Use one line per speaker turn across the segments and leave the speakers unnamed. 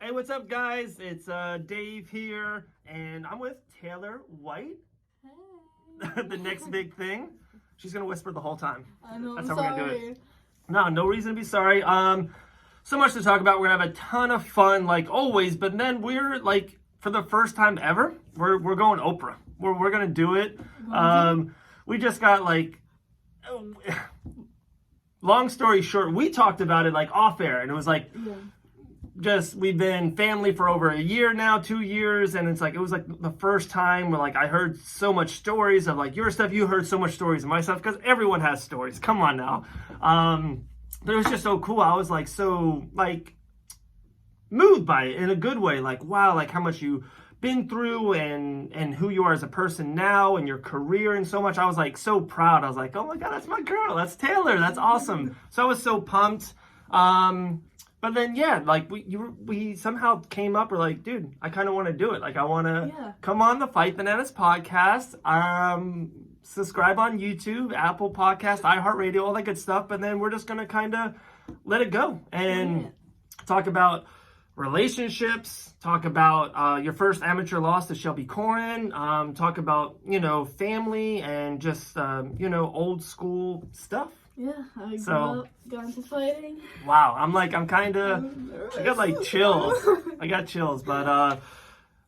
Hey, what's up, guys? It's Dave here, and I'm with Taylor White. Hey. The next big thing. She's gonna whisper the whole time.
I know.
That's
I'm
how
sorry.
we're gonna do it. No reason to be sorry. So much to talk about. We're gonna have a ton of fun, like always. But then we're like, for the first time ever, we're going Oprah. We're gonna do it. We just got like. Long story short, we talked about it like off air, and it was like. Yeah. Just we've been family for over a year now, 2 years, and it's like it was like the first time where like I heard so much stories of like your stuff. You heard so much stories of my stuff because everyone has stories. Come on now, but it was just so cool. I was like so like moved by it in a good way. Like wow, like how much you been through and who you are as a person now and your career and so much. I was like so proud. I was like, oh my god, that's my girl. That's Taylor. That's awesome. So I was so pumped. But then, yeah, like we somehow came up. We're like, dude, I kind of want to do it. Like, I want to come on the Fight Bananas podcast. Subscribe on YouTube, Apple Podcast, iHeartRadio, all that good stuff. But then we're just gonna kind of let it go and talk about relationships. Talk about your first amateur loss to Shelby Corin. Talk about family and just old school stuff.
Yeah, I grew up, got into fighting.
Wow, I got like chills. I got chills, but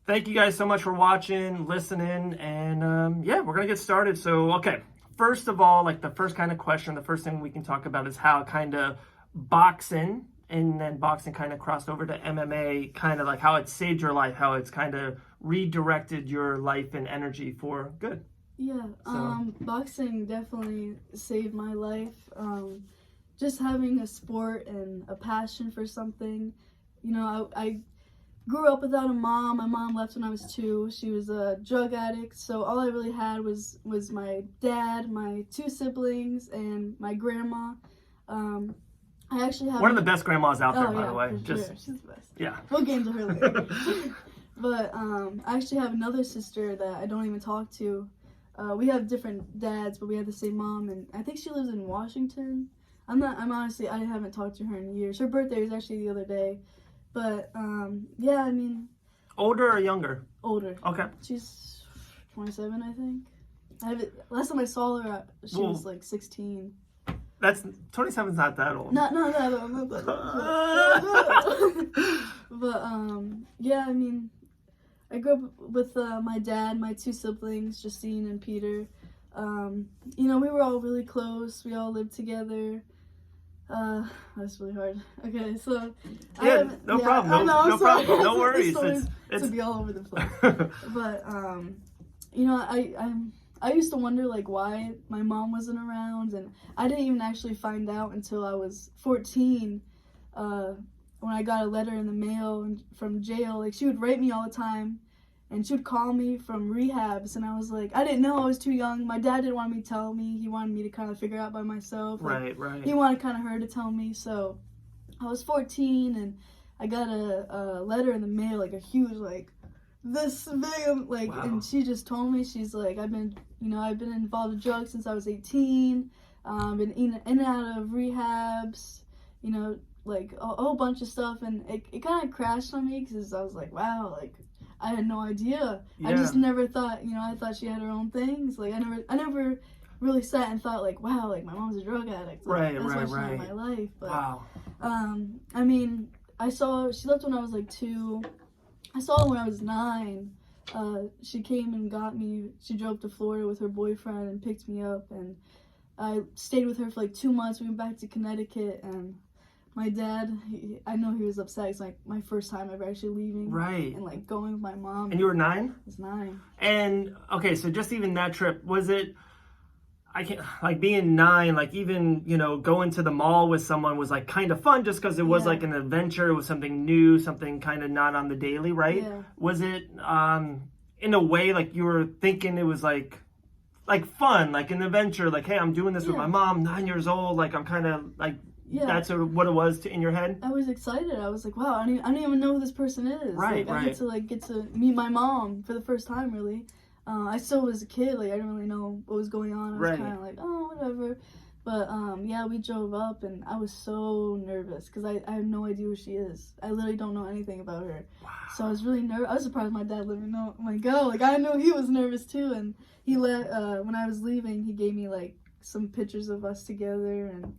thank you guys so much for watching, listening, and we're gonna get started. So, okay, first of all, like the first kind of question, the first thing we can talk about is how kind of boxing, and then boxing kind of crossed over to MMA, kind of like how it saved your life, how it's kind of redirected your life and energy for good.
Yeah, boxing definitely saved my life. Just having a sport and a passion for something. I grew up without a mom. My mom left when I was 2. She was a drug addict, so all I really had was my dad, my 2 siblings, and my grandma. I actually have
one of the best grandmas out there, by the way.
Sure. She's the best.
Yeah.
We'll get into her later. But I actually have another sister that I don't even talk to. We have different dads, but we have the same mom, and I think she lives in Washington. I haven't talked to her in years. Her birthday was actually the other day, but yeah, I mean.
Older or younger?
Older.
Okay.
She's 27, I think. Last time I saw her, she was like 16.
That's 27's not that old.
Not that old. But yeah, I mean. I grew up with my dad, my 2 siblings, Justine and Peter. We were all really close. We all lived together. That's really hard. Okay, so
no problem. No problem. No worries.
It's to be all over the place. But I used to wonder like why my mom wasn't around, and I didn't even actually find out until I was 14. When I got a letter in the mail from jail, like she would write me all the time, and she would call me from rehabs, and I was like, I didn't know, I was too young. My dad didn't want me to tell me. He wanted me to kind of figure out by myself.
Right.
He wanted kind of her to tell me. So I was 14, and I got a letter in the mail, like a huge, like this big, like, wow. And she just told me, she's like, I've been involved with drugs since I was 18. Been in and out of rehabs, like a whole bunch of stuff, and it kind of crashed on me because I was like, wow, like I had no idea. Yeah. I just never thought, I thought she had her own things. Like I never really sat and thought like, wow, like my mom's a drug addict. Like, that's why she had my life. But
wow.
I mean, she left when I was like 2. I saw her when I was 9. She came and got me. She drove to Florida with her boyfriend and picked me up, and I stayed with her for like 2 months. We went back to Connecticut, and my dad, I know he was upset. It's like my first time ever actually leaving.
Right.
And like going with my mom.
And you were 9?
I was 9.
And okay, so just even that trip, was it, I can't, like being 9, like even, going to the mall with someone was like kind of fun just because it was like an adventure. It was something new, something kind of not on the daily, right?
Yeah.
Was it, in a way, like you were thinking it was like fun, like an adventure, like, hey, I'm doing this with my mom, 9 years old, like I'm kind of like, that's what it was in your head?
I was excited. I was like, wow, I don't even know who this person is.
Right,
I get to meet my mom for the first time, really. I still was a kid, like I didn't really know what was going on. I was kind of like, oh, whatever. But yeah, we drove up and I was so nervous because I have no idea who she is. I literally don't know anything about her.
Wow.
So I was really nervous. I was surprised my dad let me know. I'm like, oh, like I know he was nervous too. And he when I was leaving, he gave me like some pictures of us together, and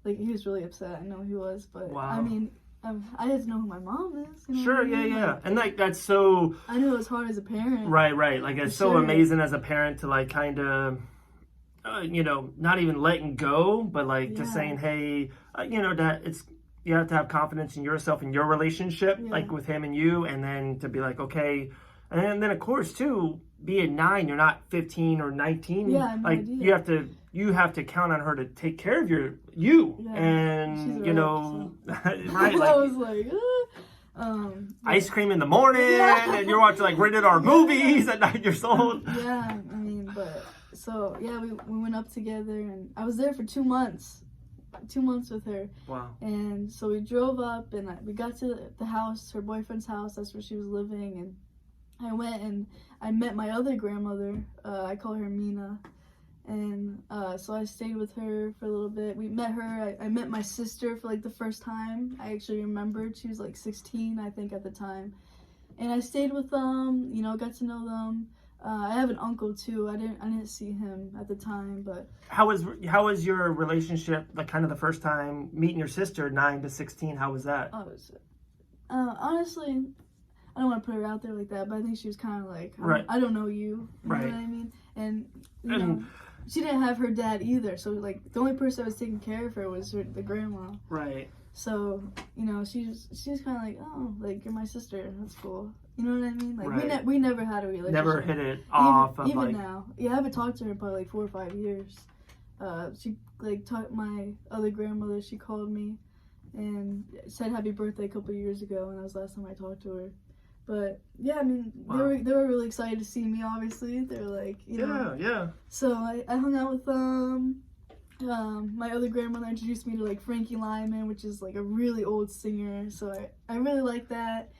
like he was really upset. I know he was, but
Wow.
I mean, I had to know who my mom is. You know
Sure,
what I mean?
yeah.
Like,
And like that's so
I knew it was hard as a parent.
right. Like it's so
Sure.
amazing as a parent to like kind of not even letting go, but like just
Yeah.
saying, hey, that you have to have confidence in yourself and your relationship,
Yeah.
like with him and you, and then to be like, okay, and then of course too, being 9, you're not 15 or 19.
Yeah, I have no
like
idea.
you have to count on her to take care of you,
Yeah.
and
She's
you
right,
know,
so.
right?
I
Like
was like,
ice cream in the morning,
Yeah.
and you're watching like rated R movies at 9 years old.
Yeah, I mean, but so yeah, we went up together, and I was there for 2 months. 2 months with her.
Wow.
And so we drove up, and we got to the house, her boyfriend's house. That's where she was living. And I went and I met my other grandmother. I call her Mina. And so I stayed with her for a little bit. We met her. I met my sister for like the first time. I actually remembered. She was like 16, I think, at the time. And I stayed with them, got to know them. I have an uncle too. I didn't see him at the time, but
How was your relationship, like kind of the first time meeting your sister, 9 to 16? How was that?
Honestly, I don't want to put her out there like that, but I think she was kind of like,
Right.
I don't know you. You
Right.
know what I mean? And,
And-
she didn't have her dad either, so like the only person that was taking care of her was the grandma.
Right.
So, she was kind of like, oh, like, you're my sister. That's cool. You know what I mean? Like,
Right.
we never had a relationship.
Never hit it off.
Even now. Yeah, I haven't talked to her in probably like 4 or 5 years. She, like, taught my other grandmother. She called me and said happy birthday a couple of years ago, and that was the last time I talked to her. But, yeah, I mean,
Wow.
they were really excited to see me, obviously. They were like,
Yeah.
So I hung out with them. My other grandmother introduced me to like Frankie Lyman, which is like a really old singer, so I really like that.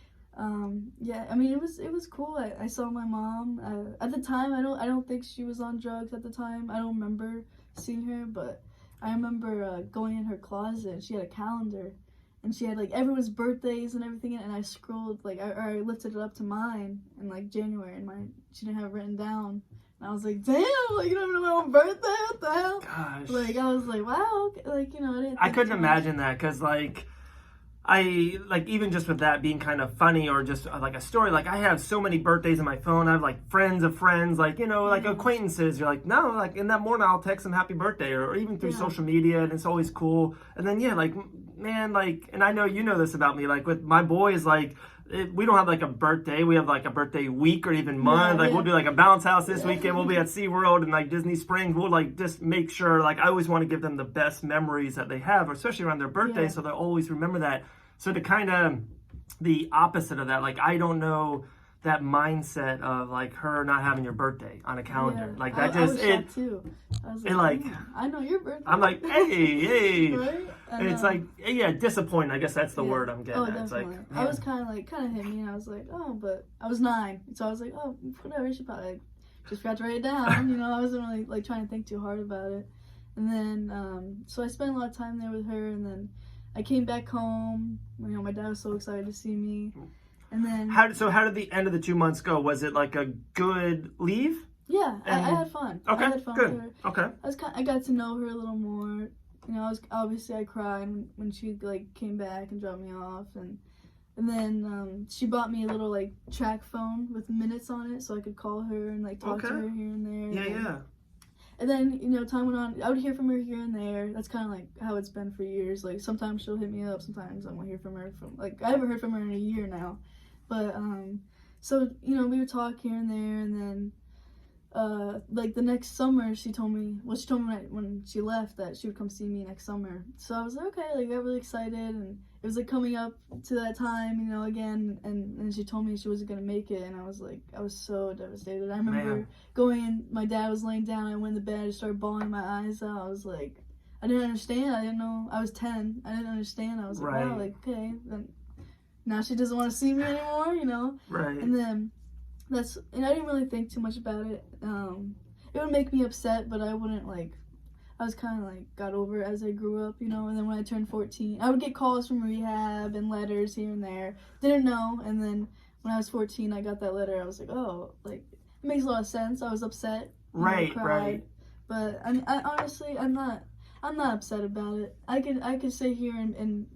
Yeah, I mean it was cool. I saw my mom at the time. I don't think she was on drugs at the time. I don't remember seeing her, but I remember going in her closet. She had a calendar, and she had like everyone's birthdays and everything, and I scrolled like I lifted it up to mine in like January, and she didn't have it written down. And I was like, damn, like, you don't even know my own birthday? What the hell?
Gosh.
Like, I was like, wow, like, I didn't
I
think
couldn't
too
imagine that, because like even just with that being kind of funny, or just like a story, like I have so many birthdays in my phone. I have like friends of friends, like like acquaintances. You're like, no, like in that morning I'll text them happy birthday, or even through social media, and it's always cool. And then like, man, like, and I know you know this about me, like with my boys, like we don't have like a birthday. We have like a birthday week or even month. We'll do like a bounce house this weekend. We'll be at SeaWorld and like Disney Springs. We'll like just make sure, like I always want to give them the best memories that they have, especially around their birthday, so they'll always remember that. So to kind of the opposite of that, like I don't know that mindset of like her not having your birthday on a calendar. Like that
I was shocked too. I was like, I know your birthday.
I'm like, hey.
Right?
And it's like, disappointing. I guess that's the word I'm getting at.
Definitely.
It's like,
I was kind of hit me, and I was like, oh, but I was 9, so I was like, oh, whatever. She probably just forgot to write it down. I wasn't really like trying to think too hard about it. And then, so I spent a lot of time there with her, and then I came back home. My dad was so excited to see me. And then
how did the end of the 2 months go? Was it like a good leave?
Yeah, I had fun.
Okay,
I had fun
good.
with her.
Okay.
I got to know her a little more. I cried when she like came back and dropped me off, and then she bought me a little like track phone with minutes on it, so I could call her and like talk to her here and there.
Yeah.
And then time went on. I would hear from her here and there. That's kind of like how it's been for years. Like sometimes she'll hit me up, sometimes I won't hear from her. I haven't heard from her in a year now, but so we would talk here and there, and then. Like the next summer, she told me when she left that she would come see me next summer. So I was like, okay, like I got really excited, and it was like coming up to that time, again, and she told me she wasn't gonna make it, and I was so devastated. I remember going in, my dad was laying down, I went in the bed, I just started bawling my eyes out. I was like, I didn't understand, I didn't know, I was 10, I didn't understand, I was like, wow, like, okay, then now she doesn't want to see me anymore,
Right.
And then and I didn't really think too much about it. It would make me upset, but I wouldn't I was kind of like got over it as I grew up, you know. And then when I turned 14, I would get calls from rehab and letters here and there. Didn't know, and then when I was 14, I got that letter. I was like, oh, like it makes a lot of sense. I was upset,
right,
cried,
right.
but I honestly, I'm not upset about it. I could sit here and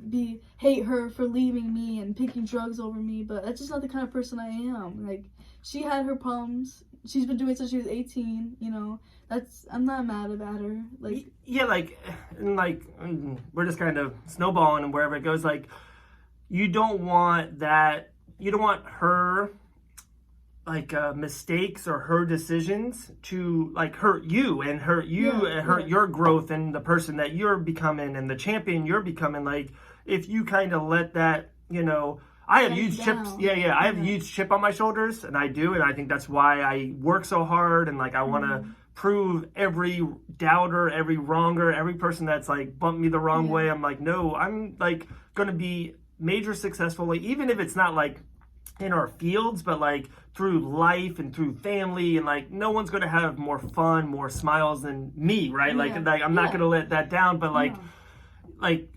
hate her for leaving me and picking drugs over me, but that's just not the kind of person I am. Like, she had her problems. She's been doing it since she was 18, you know. I'm not mad about her. Like,
yeah, like, and like, we're just kind of snowballing and wherever it goes. Like, you don't want her like mistakes or her decisions to like hurt you and hurt your growth and the person that you're becoming and the champion you're becoming. Like, if you kind of let that, you know, I have huge chips. I have a huge chip on my shoulders, and I do, and I think that's why I work so hard, and like I want to prove every doubter, every wronger, every person that's like bumped me the wrong way. I'm like, no, I'm like going to be major successful, like, even if it's not like in our fields, but like through life and through family, and like no one's going to have more fun, more smiles than me, right? Like I'm not going to let that down, but like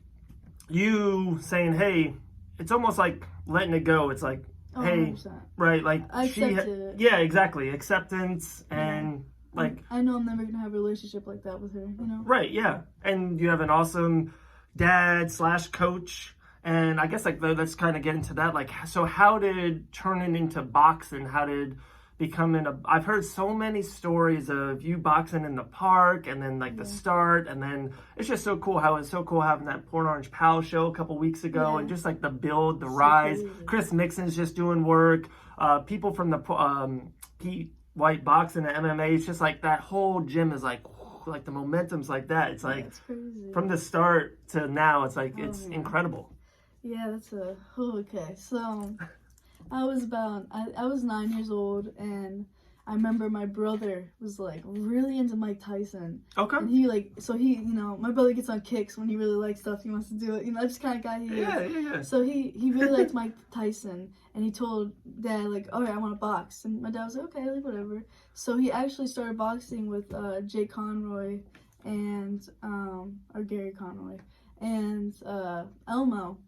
you saying, hey, it's almost like letting it go. It's like, hey,
100%.
right, like
I accepted it.
Yeah, exactly, acceptance. And like,
I know I'm never gonna have a relationship like that with her, you know.
Right, yeah. And you have an awesome dad / coach. And I guess like let's kind of get into that. Like, so how did turning into boxing? How did becoming I've heard so many stories of you boxing in the park, and then like the start, and then it's just so cool how it's so cool having that Port Orange Pal show a couple weeks ago, and just like the build, the rise. Crazy. Chris Mixon's just doing work. People from the Pete White boxing and MMA. It's just like that whole gym is like the momentum's like that. It's like from the start to now, it's like it's incredible.
Yeah, that's okay. So I was 9 years old, and I remember my brother was like really into Mike Tyson.
Okay.
And he you know, my brother gets on kicks when he really likes stuff. He wants to do it. You know, that's the kind of guy he is.
Yeah.
So he really liked Mike Tyson, and he told Dad, like, all right, I want to box. And my dad was like, okay, like, whatever. So he actually started boxing with Jay Conroy and or Gary Conroy and Elmo.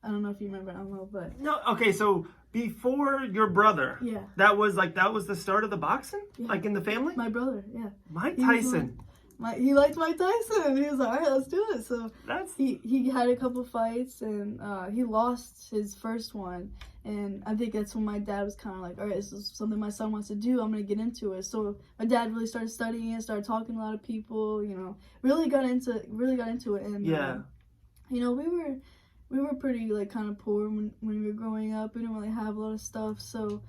I don't know if you remember Elmo, but
no. Okay, so before your brother, that was the start of the boxing, like in the family.
My brother,
Mike Tyson.
He liked Mike Tyson. He was like, all right, let's do it. So
that's
he had a couple fights, and he lost his first one. And I think that's when my dad was kind of like, all right, this is something my son wants to do. I'm gonna get into it. So my dad really started studying it, started talking to a lot of people. You know, really got into it. And you know, we were pretty like kind of poor when we were growing up. We didn't really have a lot of stuff, so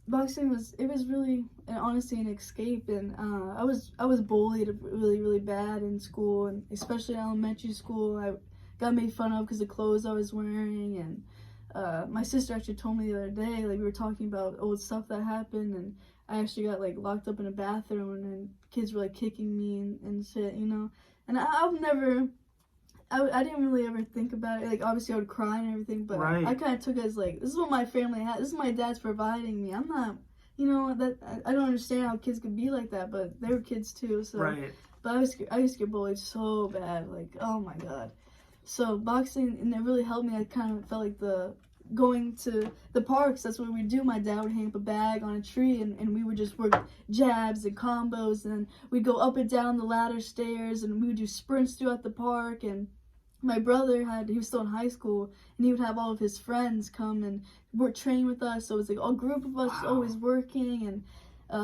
boxing was really honestly an escape. And I was bullied really bad in school, and especially in elementary school. I got made fun of because of the clothes I was wearing, and my sister actually told me the other day, like, we were talking about old stuff that happened, and I actually got like locked up in a bathroom, and kids were like kicking me and shit, you know. And I didn't really ever think about it. Like, obviously I would cry and everything, but I kind of took it as like, this is what my family had. This is my dad's providing me. I'm not, you know, that I don't understand how kids could be like that, but they were kids too. So, but I used to get bullied so bad, like, oh my god. So boxing, and it really helped me. I kind of felt like going to the parks, that's what we'd do. My dad would hang up a bag on a tree, and we would just work jabs and combos, and we'd go up and down the ladder stairs, and we would do sprints throughout the park. And my brother he was still in high school, and he would have all of his friends come and train with us. So it was like a group of us always working, and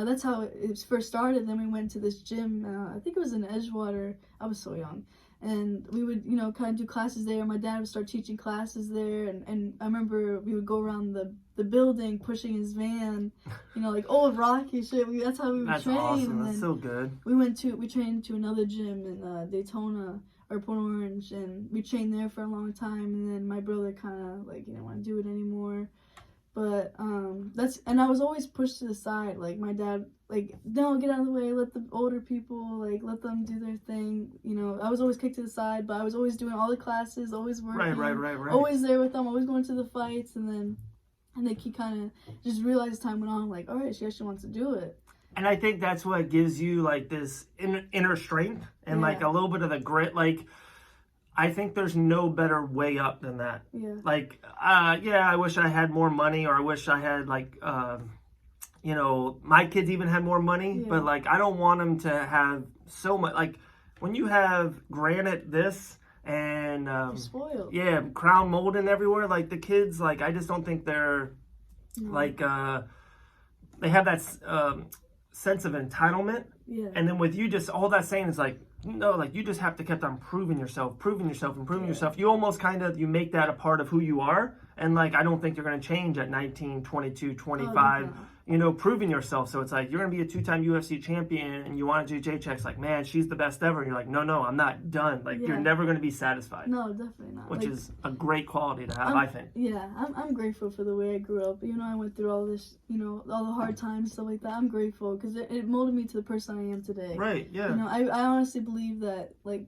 that's how it first started. Then we went to this gym, I think it was in Edgewater. I was so young. And we would, you know, kind of do classes there. My dad would start teaching classes there, and I remember we would go around the building pushing his van, you know, like old Rocky shit. That's how we would train. That's awesome.
That's so good.
We trained to another gym in Daytona or Port Orange, and we trained there for a long time. And then my brother kind of like, you know, want to do it anymore. But and I was always pushed to the side. Like, my dad, like, no, get out of the way, let the older people, like, let them do their thing. You know, I was always kicked to the side, but I was always doing all the classes, always working. Right. Always there with them, always going to the fights. And then he kind of just realized as time went on, like, all right, she actually wants to do it.
And I think that's what gives you like this inner strength and like a little bit of the grit. Like, I think there's no better way up than that.
Yeah.
Like, yeah, I wish I had more money, or I wish I had like, you know, my kids even had more money, but like, I don't want them to have so much. Like, when you have granite this and
spoiled.
yeah, crown molding everywhere, like the kids, like I just don't think they're like they have that sense of entitlement.
Yeah.
And then with you, just all that saying is like, no, like you just have to keep on proving yourself, improving yourself. You almost kind of, you make that a part of who you are. And like, I don't think you're going to change at 19, 22, 25, you know, proving yourself. So it's like, you're going to be a 2-time UFC champion and you want to do J-Check's like, man, she's the best ever. And you're like, no, I'm not done. Like, you're never going to be satisfied.
No, definitely not.
Which
like,
is a great quality to have, I think.
Yeah, I'm grateful for the way I grew up. You know, I went through all this, you know, all the hard times, stuff like that. I'm grateful because it molded me to the person I am today.
Right, yeah.
You know, I honestly believe that, like,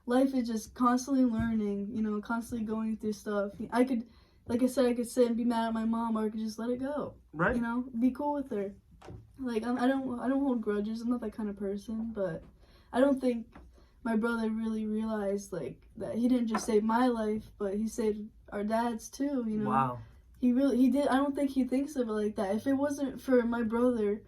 life is just constantly learning, you know, constantly going through stuff. I could, like I said, I could sit and be mad at my mom, or I could just let it go.
Right.
You know, be cool with her. Like, I don't hold grudges. I'm not that kind of person, but I don't think my brother really realized, like, that he didn't just save my life, but he saved our dad's too, you know.
Wow.
He did. I don't think he thinks of it like that. If it wasn't for my brother,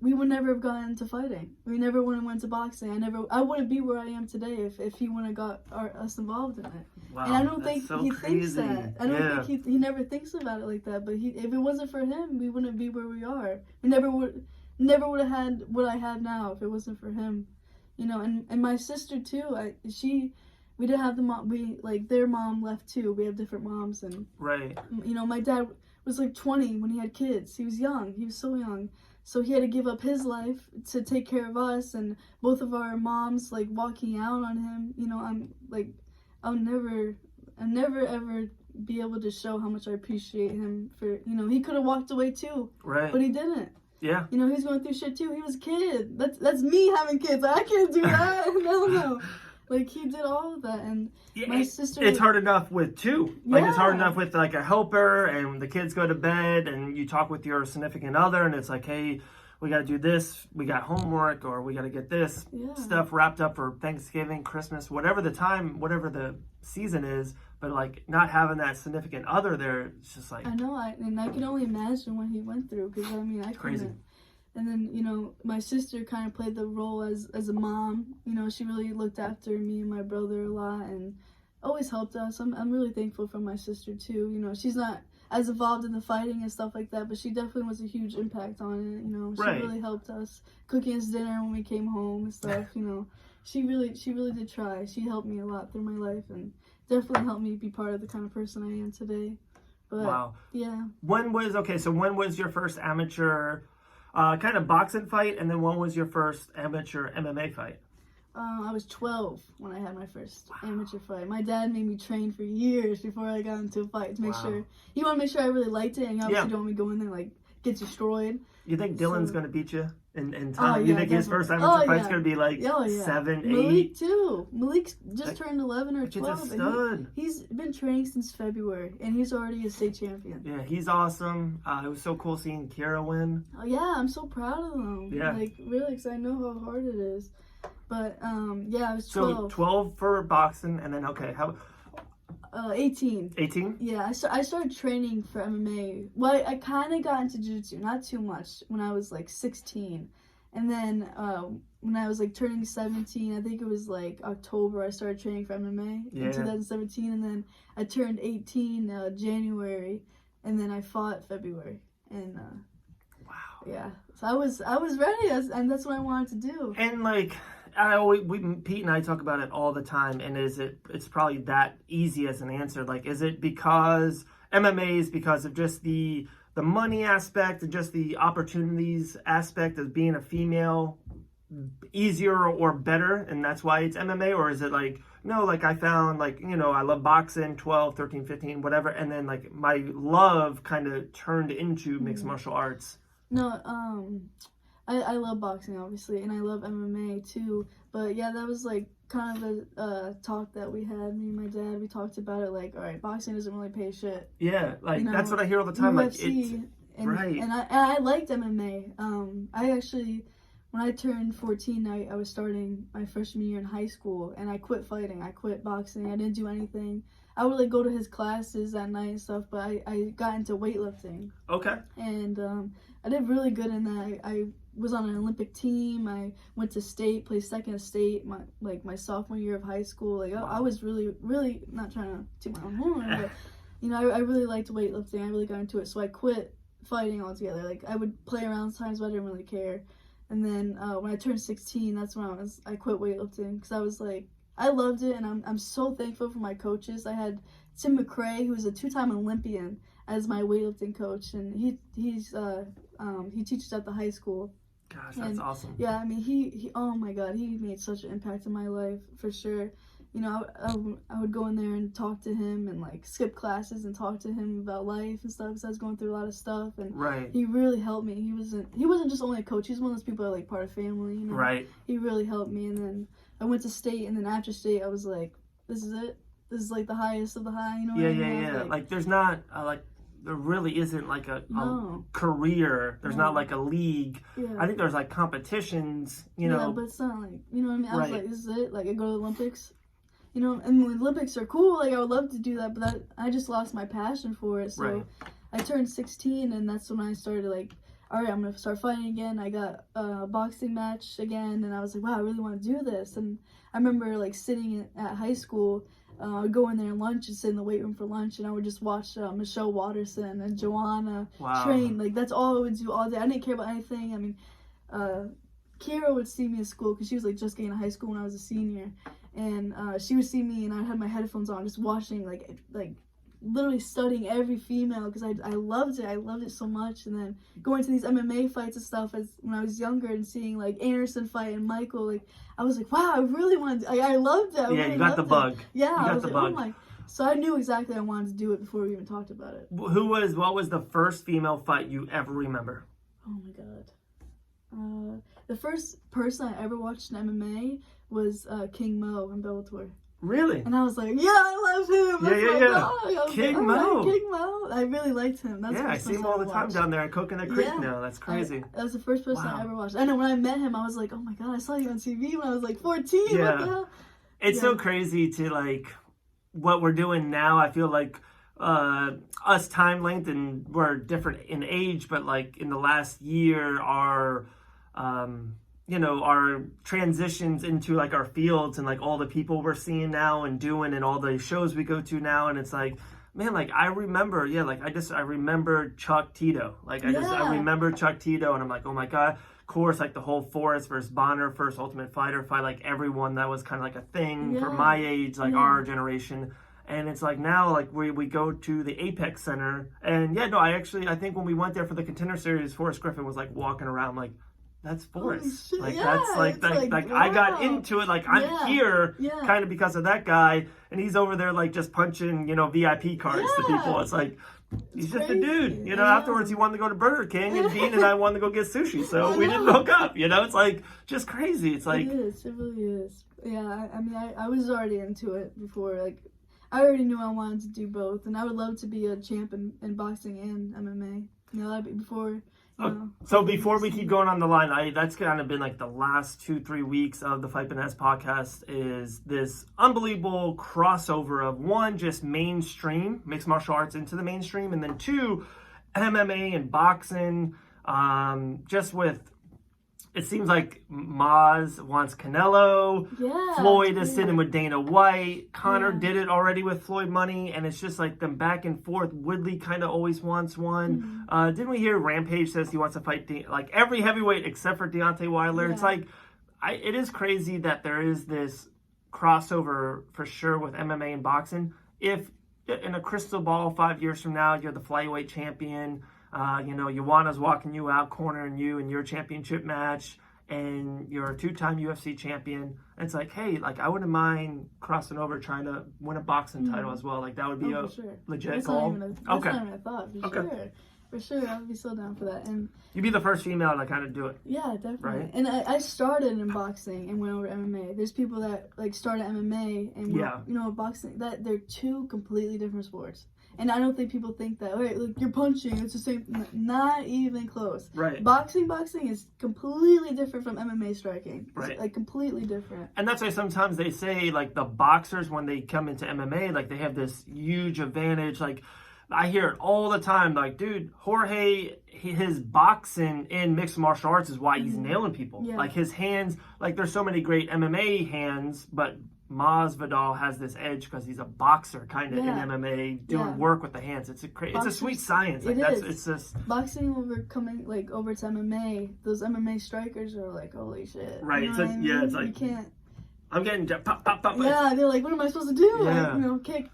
we would never have gotten into fighting. We never would have went to boxing. I wouldn't be where I am today if he wouldn't have got us involved in it.
Wow,
and I don't think
so
he
crazy.
thinks that. I don't think he never thinks about it like that. But if it wasn't for him, we wouldn't be where we are. We never would have had what I have now if it wasn't for him. You know, and my sister too. We didn't have the mom. Their mom left too. We have different moms, and
right.
You know, my dad was like 20 when he had kids. He was young. He was so young. So he had to give up his life to take care of us, and both of our moms like walking out on him. You know, I'll never ever be able to show how much I appreciate him for, you know, he could have walked away too.
Right.
But he didn't.
Yeah.
You know, he's going through shit too. He was a kid. That's me having kids. I can't do that. No. Like, he did all of that, and my sister...
It's hard enough with two. Like, it's hard enough with, like, a helper, and the kids go to bed, and you talk with your significant other, and it's like, hey, we got to do this, we got homework, or we got to get this stuff wrapped up for Thanksgiving, Christmas, whatever the season is, but, like, not having that significant other there, it's just like...
I know, and I can only imagine what he went through, because, I mean, I
crazy.
Couldn't. And then, you know, my sister kind of played the role as a mom. You know, she really looked after me and my brother a lot and always helped us. I'm really thankful for my sister, too. You know, she's not as involved in the fighting and stuff like that, but she definitely was a huge impact on it. You know, she really helped us, cooking us dinner when we came home and stuff, you know. She really did try. She helped me a lot through my life and definitely helped me be part of the kind of person I am today. But,
wow.
Yeah.
When was your first amateur... kind of boxing fight, and then when was your first amateur MMA fight?
I was 12 when I had my first amateur fight. My dad made me train for years before I got into a fight to make sure. He wanted to make sure I really liked it, and he obviously don't want me to go in there and, like, get destroyed.
You think Dylan's going to beat you in time? You think his first amateur fight's going to be, like, 7, 8?
Malik, too. Malik just turned 11 or 12.
He's a stud.
He's been training since February, and he's already a state champion.
Yeah, he's awesome. It was so cool seeing Kira win.
Oh, yeah, I'm so proud of him.
Yeah.
Like, really, because I know how hard it is. But, yeah, I was 12.
So, 12 for boxing, and then,
18.
18?
Yeah, I started training for MMA. Well, I kind of got into jiu-jitsu, not too much, when I was, like, 16. And then when I was, like, turning 17, I think it was, like, October, I started training for MMA in 2017. And then I turned 18 January, and then I fought February. And,
wow.
Yeah. So I was ready, and that's what I wanted to do.
And, like... Pete and I talk about it all the time, and it's probably that easy as an answer. Like, is it because MMA is because of just the money aspect and just the opportunities aspect of being a female easier or better, and that's why it's MMA? Or is it like, no, like I found, like, you know, I love boxing, 12, 13, 15, whatever, and then like my love kind of turned into mixed martial arts?
No, I love boxing, obviously, and I love MMA, too. But, yeah, that was, like, kind of a talk that we had, me and my dad. We talked about it, like, all right, boxing doesn't really pay shit.
Yeah, like,
you know,
that's what I hear all the time.
UFC,
like,
and
Right.
and I liked MMA. I actually, when I turned 14, I was starting my freshman year in high school, and I quit fighting. I quit boxing. I didn't do anything. I would like go to his classes at night and stuff, but I got into weightlifting.
Okay.
And I did really good in that. I was on an Olympic team. I went to state, placed second at state my sophomore year of high school. Like I was really not trying to toot my own horn, but you know, I really liked weightlifting. I really got into it, so I quit fighting altogether. Like I would play around sometimes, but I didn't really care. And then when I turned 16, that's when I quit weightlifting because I was like, I loved it, and I'm so thankful for my coaches. I had Tim McRae, who was a 2-time Olympian, as my weightlifting coach, and he teaches at the high school.
Gosh, that's awesome.
Yeah, I mean, he oh my God, he made such an impact in my life for sure. You know, I would go in there and talk to him and like skip classes and talk to him about life and stuff because I was going through a lot of stuff, and he really helped me. He wasn't just only a coach; he was one of those people that like part of family. You know,
right? He
really helped me, and then I went to state, and then after state, I was like, this is it. This is like the highest of the high. You know?
Yeah. Like there's not there really isn't like a career. There's not like a league. Yeah. I think there's like competitions. You know,
but it's not like, you know what I mean. I was like, this is it. Like I go to the Olympics. You know, and the Olympics are cool. Like I would love to do that, but I just lost my passion for it. So I turned 16, and that's when I started like, all right, I'm gonna start fighting again. I got a boxing match again, and I was like, wow, I really want to do this. And I remember like sitting at high school. I would go in there at lunch and sit in the weight room for lunch, and I would just watch Michelle Watterson and Joanna train. Like that's all I would do all day. I didn't care about anything. I mean, Kira would see me at school because she was like just getting to high school when I was a senior. And she would see me, and I'd have my headphones on, just watching, like literally studying every female because I loved it. I loved it so much. And then going to these MMA fights and stuff as when I was younger and seeing like Anderson fight and Michael, like I was like, wow, I really wanted to, I loved it.
You got the bug.
Yeah, I was like, oh my. So I knew exactly I wanted to do it before we even talked about it.
What was the first female fight you ever remember?
Oh my God. The first person I ever watched in MMA was King Mo in Bellator.
Really?
And I was like, yeah, I love him.
King Mo.
King Mo. I really liked him.
I see him all the time down there at Coconut Creek now. That's crazy.
That was the first person I ever watched. I know when I met him, I was like, oh my God, I saw you on TV when I was like 14.
Yeah.
What the hell?
It's so crazy to like what we're doing now. I feel like us time length, and we're different in age, but like in the last year, our transitions into like our fields and like all the people we're seeing now and doing and all the shows we go to now, and it's like, man, like I remember, I remember Chuck Tito. Like I remember Chuck Tito, and I'm like, oh my God. Of course, like the whole Forrest versus Bonner first Ultimate Fighter fight, like everyone, that was kind of like a thing for my age, like our generation. And it's like now, like we go to the Apex Center, and I think when we went there for the Contender Series, Forrest Griffin was like walking around like, that's Forrest. Like that's like wow. I got into it. Like I'm here kind of because of that guy, and he's over there like just punching, VIP cards to people. It's like he's just a dude. Afterwards he wanted to go to Burger King, and Dean and I wanted to go get sushi, so we didn't hook up. It's like just crazy. It's like
it really is. Yeah, I mean, I was already into it before. Like I already knew I wanted to do both, and I would love to be a champ in boxing and MMA. That'd be before.
So before we keep going on the line, that's kind of been like the last 2-3 weeks of the Fight Finesse podcast is this unbelievable crossover of one, just mainstream mixed martial arts into the mainstream, and then two, MMA and boxing. Just with, it seems like Maz wants Canelo. Floyd is sitting with Dana White. Conor did it already with Floyd Money, and it's just like them back and forth. Woodley kind of always wants one. Didn't we hear Rampage says he wants to fight like every heavyweight except for Deontay Wilder? It's like, it is crazy that there is this crossover for sure with MMA and boxing. If in a crystal ball 5 years from now you're the flyweight champion, Ioana's walking you out, cornering you in your championship match, and you're a 2-time UFC champion. And it's like, hey, like I wouldn't mind crossing over trying to win a boxing title as well. Like that would be legit goal.
That's not even a thought, for sure. I would be so down for that. And
you'd be the first female to kind of do it.
Yeah, definitely.
Right?
And I started in boxing and went over to MMA. There's people that like started MMA and boxing, that they're two completely different sports. And I don't think people think that, right, like, you're punching, it's the same. Not even close.
Right.
Boxing is completely different from MMA striking. It's,
Right.
like, completely different.
And that's why sometimes they say, like, the boxers, when they come into MMA, like, they have this huge advantage. Like, I hear it all the time. Like, dude, Jorge, his boxing in mixed martial arts is why he's nailing people.
Yeah.
Like, his hands, like, there's so many great MMA hands, but Masvidal has this edge because he's a boxer, kind of in MMA, doing work with the hands. It's a sweet science. Like, it's just
boxing over to MMA. Those MMA strikers are like, holy shit.
Right.
You know what I mean?
It's like,
you can't.
I'm getting pop, pop, pop.
Yeah, they're like, what am I supposed to do?
Yeah.
Like, kick.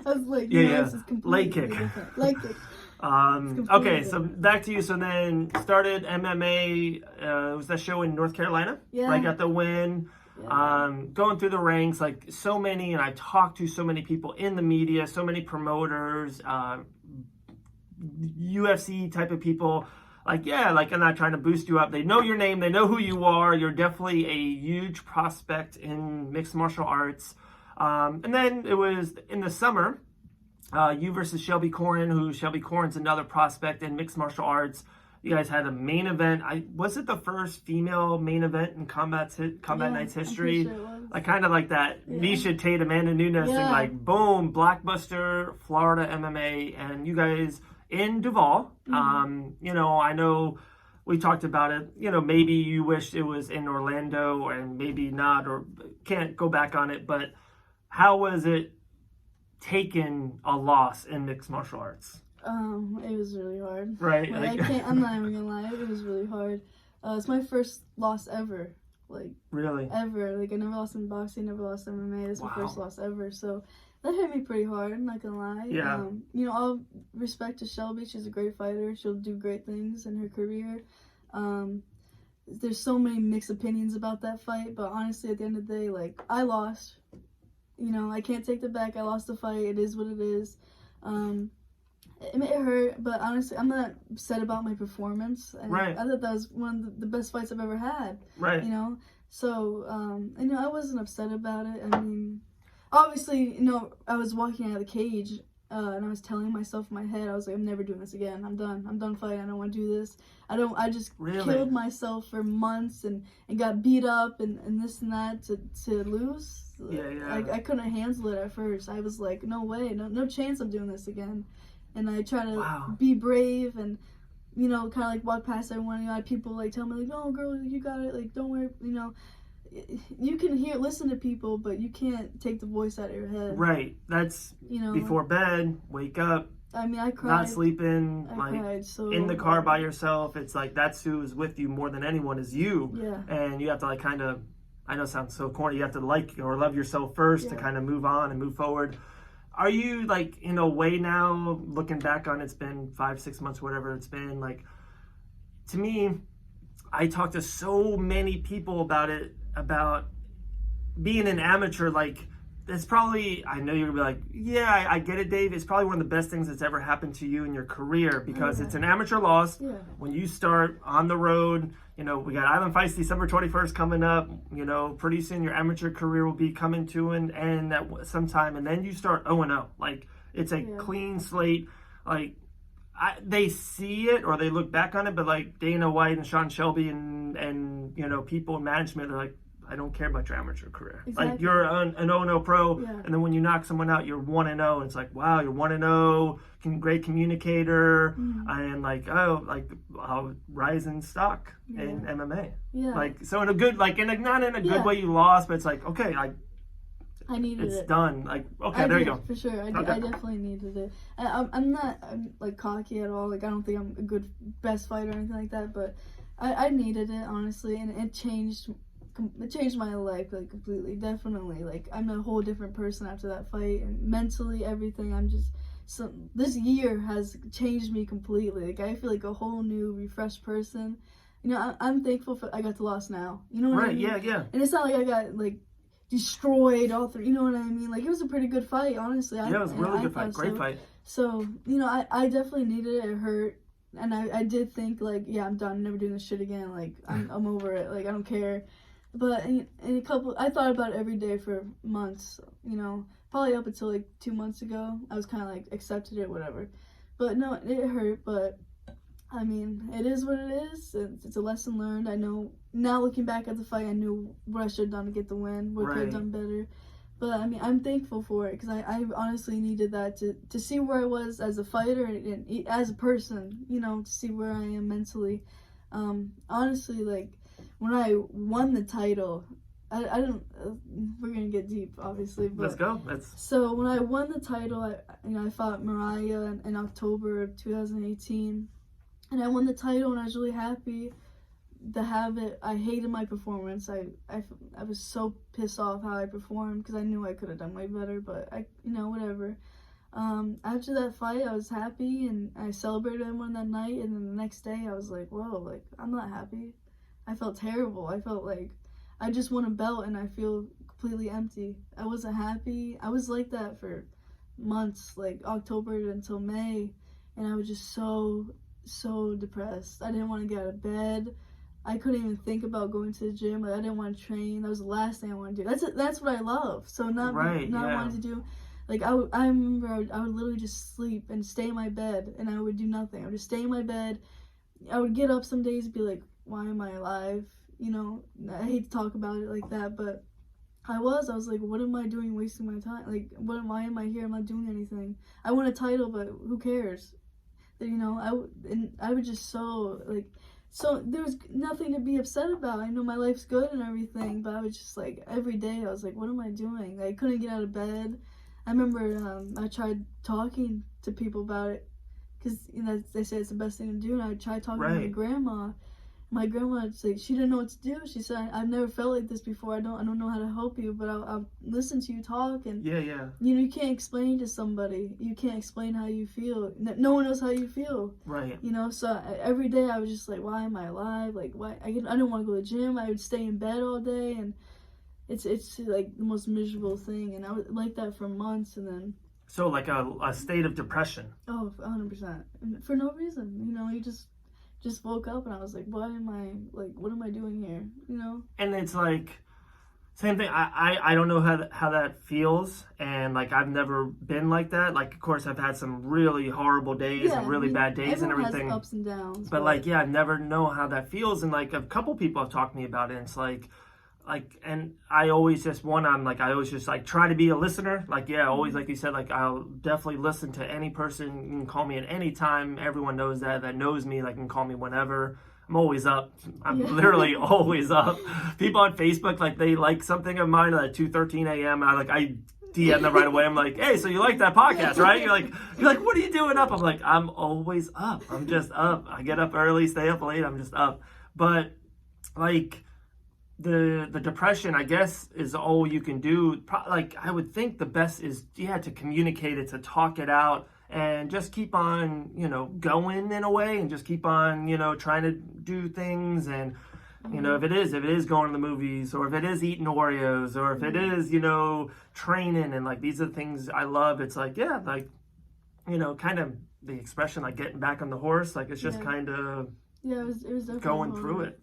I was like,
this
is completely
leg kick.
different. Leg kick.
Okay, so back to you. So then started MMA. Was that show in North Carolina?
Yeah.
I got the win.
Yeah.
Going through the ranks, like so many, and I talked to so many people in the media, so many promoters, UFC type of people. Like, yeah, like, I'm not trying to boost you up. They know your name. They know who you are. You're definitely a huge prospect in mixed martial arts. And then it was in the summer, you versus Shelby Corin, who Shelby Corin's another prospect in mixed martial arts. You guys had a main event. Was it the first female main event in Combat Night's history?
Sure it was.
Like, kind of like that Nisha Tate, Amanda Nunes thing, like, boom, blockbuster, Florida MMA, and you guys in Duval. You know, I know we talked about it. You know, maybe you wished it was in Orlando, and maybe not, or can't go back on it. But how was it taking a loss in mixed martial arts?
It was really hard.
Right.
Like, I'm not even gonna lie. It was really hard. It's my first loss ever. Like,
really?
Ever. Like, I never lost in boxing, never lost in MMA. This is my first loss ever. So that hit me pretty hard, I'm not gonna lie.
Yeah.
You know, all respect to Shelby. She's a great fighter. She'll do great things in her career. There's so many mixed opinions about that fight, but honestly, at the end of the day, like, I lost. You know, I can't take that back. I lost the fight. It is what it is. It hurt, but honestly, I'm not upset about my performance. And
right.
I thought that was one of the best fights I've ever had.
Right.
You know, so you know, I wasn't upset about it. I mean, obviously, you know, I was walking out of the cage, and I was telling myself in my head, I was like, I'm never doing this again. I'm done. I'm done fighting. I don't want to do this. I just killed myself for months and got beat up and this and that to lose.
Yeah.
I couldn't handle it at first. I was like, no way, no chance I'm doing this again. And I try to be brave and, you know, kind of like walk past everyone. You know, I had people like tell me like, "No, girl, you got it. Like, don't worry." You know, you can listen to people, but you can't take the voice out of your head.
Right. That's, you know, before bed, wake up.
I mean, I cried.
Not sleeping,
cried so
in the car by yourself. It's like that's who's with you more than anyone is you.
Yeah.
And you have to like kind of, I know it sounds so corny, you have to like or love yourself first to kind of move on and move forward. Are you like in a way now, looking back on it's been 5-6 months, whatever it's been, like to me, I talk to so many people about it, about being an amateur, like it's probably, I know you're gonna be like, yeah, I get it, Dave. It's probably one of the best things that's ever happened to you in your career because it's an amateur loss. Yeah. When you start on the road, you know, we got Island Fights December 21st coming up. You know, pretty soon your amateur career will be coming to an end at some time, and then you start 0-0. Like it's a clean slate. Like they see it or they look back on it, but like Dana White and Sean Shelby and you know people in management, they're like, I don't care about your amateur career. Exactly. Like you're an 0-0 pro, and then when you knock someone out, you're 1-0. It's like, wow, you're 1-0, great communicator, and like rising stock in MMA. Yeah. Like so in a good, like in a, not in a good way you lost, but it's like okay,
I needed
it's done. Like okay, there you go.
For sure, I definitely needed it. I'm not like cocky at all. Like I don't think I'm a good best fighter or anything like that, but I needed it honestly, and it changed my life like completely. Definitely, like I'm a whole different person after that fight, and mentally everything. I'm just this year has changed me completely. Like I feel like a whole new, refreshed person. You know, I'm thankful for I got the loss now. You know what I mean?
Yeah.
And it's not like I got like destroyed all through. You know what I mean? Like it was a pretty good fight, honestly.
Yeah, it was a really good fight. Great fight.
So you know, I definitely needed it. It hurt. And I did think like, yeah, I'm done. I'm never doing this shit again. Like I'm over it. Like I don't care. But in I thought about it every day for months, you know. probably up until like 2 months ago. I was kind of like accepted it, whatever. But no, it hurt. But I mean, it is what it is. It's a lesson learned. I know now, looking back at the fight, I knew what I should have done to get the win. What I could have done better. But I mean, I'm thankful for it because I honestly needed that to see where I was as a fighter and as a person. You know, to see where I am mentally. Honestly, like when I won the title, I don't. We're gonna get deep, obviously. But,
let's go.
So when I won the title, I fought Mariah in October of 2018, and I won the title, and I was really happy to have it. I hated my performance. I was so pissed off how I performed because I knew I could have done way better. But whatever. After that fight, I was happy, and I celebrated everyone that night. And then the next day, I was like, whoa, like I'm not happy. I felt terrible. I felt like I just won a belt and I feel completely empty. I wasn't happy. I was like that for months, like October until May, and I was just so depressed. I didn't want to get out of bed. I couldn't even think about going to the gym. Like, I didn't want to train. That was the last thing I wanted to do. That's what I love. So not wanting to do. Like I remember I would literally just sleep and stay in my bed, and I would do nothing. I would just stay in my bed. I would get up some days and be like, why am I alive? You know, I hate to talk about it like that, but I was like, what am I doing wasting my time? Like, why am I here? I'm not doing anything. I won a title, but who cares? You know, I was just so there was nothing to be upset about. I know my life's good and everything, but I was just like, every day I was like, what am I doing? Like, I couldn't get out of bed. I remember I tried talking to people about it because, they say it's the best thing to do, and I tried talking to my grandma. My grandma, she didn't know what to do. She said, I've never felt like this before. I don't know how to help you, but I'll listen to you talk. And you can't explain to somebody. You can't explain how you feel. No one knows how you feel.
Right.
So every day I was just like, why am I alive? Like, why? I didn't want to go to the gym. I would stay in bed all day, and it's like the most miserable thing. And I was like that for months, and then.
So like a state of depression.
Oh, 100%. For no reason. You just woke up and I was like, what am I doing here?
And it's like, same thing. I don't know how that feels. And like, I've never been like that. Like, of course, I've had some really horrible days and really bad days and everything.
Has ups and downs.
But like, I never know how that feels. And like, a couple people have talked to me about it. And it's like, and I always just I always just like try to be a listener. Like, always, like you said, like I'll definitely listen to any person. You can call me at any time. Everyone knows that knows me. Like, can call me whenever. I'm always up. I'm literally always up. People on Facebook, like they like something of mine at 2:13 a.m. And I DM them right away. I'm like, hey, so you like that podcast, right? You're like, what are you doing up? I'm like, I'm always up. I'm just up. I get up early, stay up late. I'm just up. But like, the depression, I guess, is all you can do. Like, I would think the best is, to communicate it, to talk it out, and just keep on, going in a way, and just keep on, trying to do things. And, if it is going to the movies, or if it is eating Oreos, or if it is, training, and like, these are the things I love. It's like, kind of the expression, like getting back on the horse. Like, it's just kind of
it was definitely
going through it.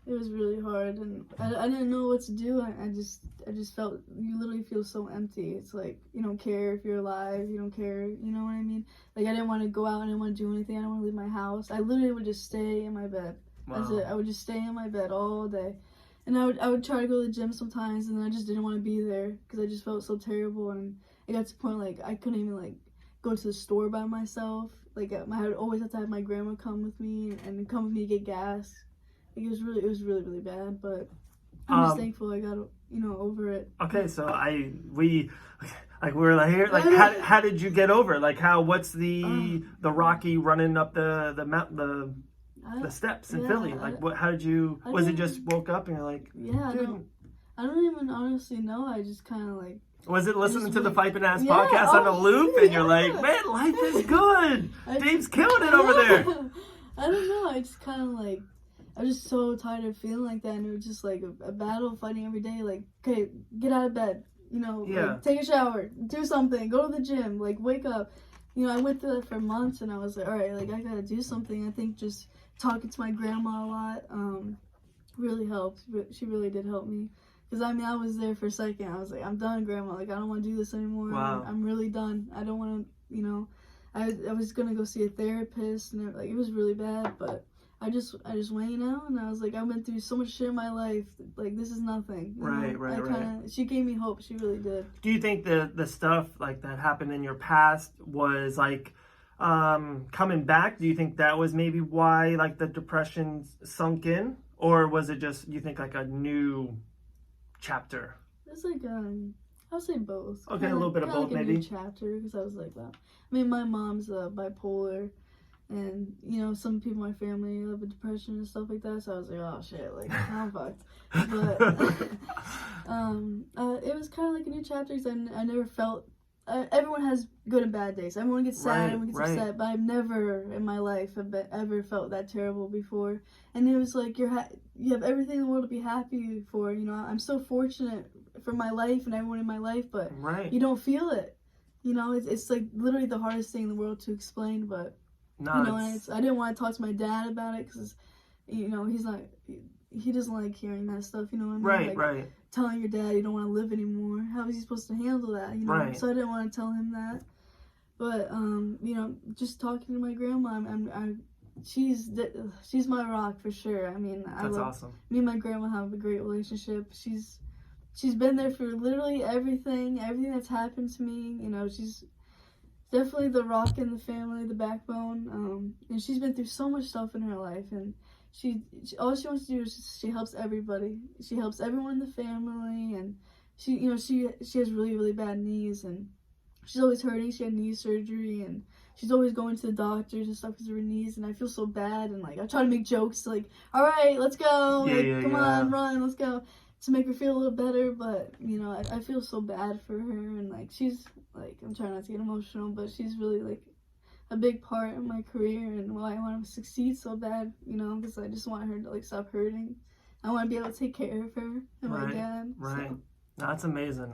It was really hard, and I didn't know what to do. I just felt, you literally feel so empty. It's like, you don't care if you're alive, you don't care, you know what I mean? Like, I didn't want to go out, I didn't want to do anything, I didn't want to leave my house. I literally would just stay in my bed.
Wow.
That's it. I would just stay in my bed all day. And I would try to go to the gym sometimes, and then I just didn't want to be there, because I just felt so terrible, and it got to the point, like, I couldn't even, like, go to the store by myself. Like, I would always have to have my grandma come with me, and come with me to get gas. It was really, really bad, but I'm just thankful I got, over it.
Okay, so we're here. Like, how did you get over it? Like, what's the Rocky running up the mountain, the steps in Philly? Like, how did you? Was it just woke up and you're like?
Yeah, I don't even honestly know. I just kind of like.
Was it listening to the Fight and Ass podcast on a loop, and you're like, man, life is good. Dave's killing it over there.
I don't know. I just kind of like. I was just so tired of feeling like that, and it was just like a battle fighting every day. Like, okay, get out of bed, like, take a shower, do something, go to the gym, like, wake up. I went through that for months, and I was like, all right, like, I gotta do something. I think just talking to my grandma a lot really helped. She really did help me. Because, I mean, I was there for a second. I was like, I'm done, Grandma. Like, I don't want to do this anymore.
Wow.
I'm really done. I don't want to, you know. I was going to go see a therapist, and it was really bad, but I just went, you know, and I was like, I've been through so much shit in my life. Like, this is nothing.
Right.
She gave me hope. She really did.
Do you think the stuff, like, that happened in your past was, like, coming back? Do you think that was maybe why, like, the depression sunk in? Or was it just, you think, like, a new chapter?
It's like, I'll say both.
Okay,
kinda,
a little bit of both,
like
maybe.
A new chapter, because I was like, wow. I mean, my mom's bipolar, and, you know, some people in my family have a depression and stuff like that, so I was like, oh, shit, like, I'm fucked. But, it was kind of like a new chapter, because I never felt, everyone has good and bad days. Everyone gets sad, everyone gets upset, but I've never in my life ever felt that terrible before. And it was like, you have everything in the world to be happy for, you know. I'm so fortunate for my life and everyone in my life, but you don't feel it. You know, it's like literally the hardest thing in the world to explain, but, you know, I didn't want to talk to my dad about it, because, you know, he doesn't like hearing that stuff, you know what I mean?
Right.
Telling your dad you don't want to live anymore. How is he supposed to handle that, you know?
Right.
So I didn't want to tell him that. But, you know, just talking to my grandma, she's my rock for sure. I mean,
that's awesome.
Me and my grandma have a great relationship. She's been there for literally everything that's happened to me. You know, she's definitely the rock in the family, the backbone. And she's been through so much stuff in her life, and she all she wants to do is she helps everybody. She helps everyone in the family, and she has really, really bad knees, and she's always hurting. She had knee surgery, and she's always going to the doctors and stuff because of her knees, and I feel so bad, and like I try to make jokes like, all right, let's go, come on, run, let's go, to make her feel a little better. But, you know, I feel so bad for her, and like she's like, I'm trying not to get emotional, but she's really like a big part in my career and why I want to succeed so bad, you know, because I just want her to like stop hurting. I want to be able to take care of her and my dad.
Right.
So.
That's amazing.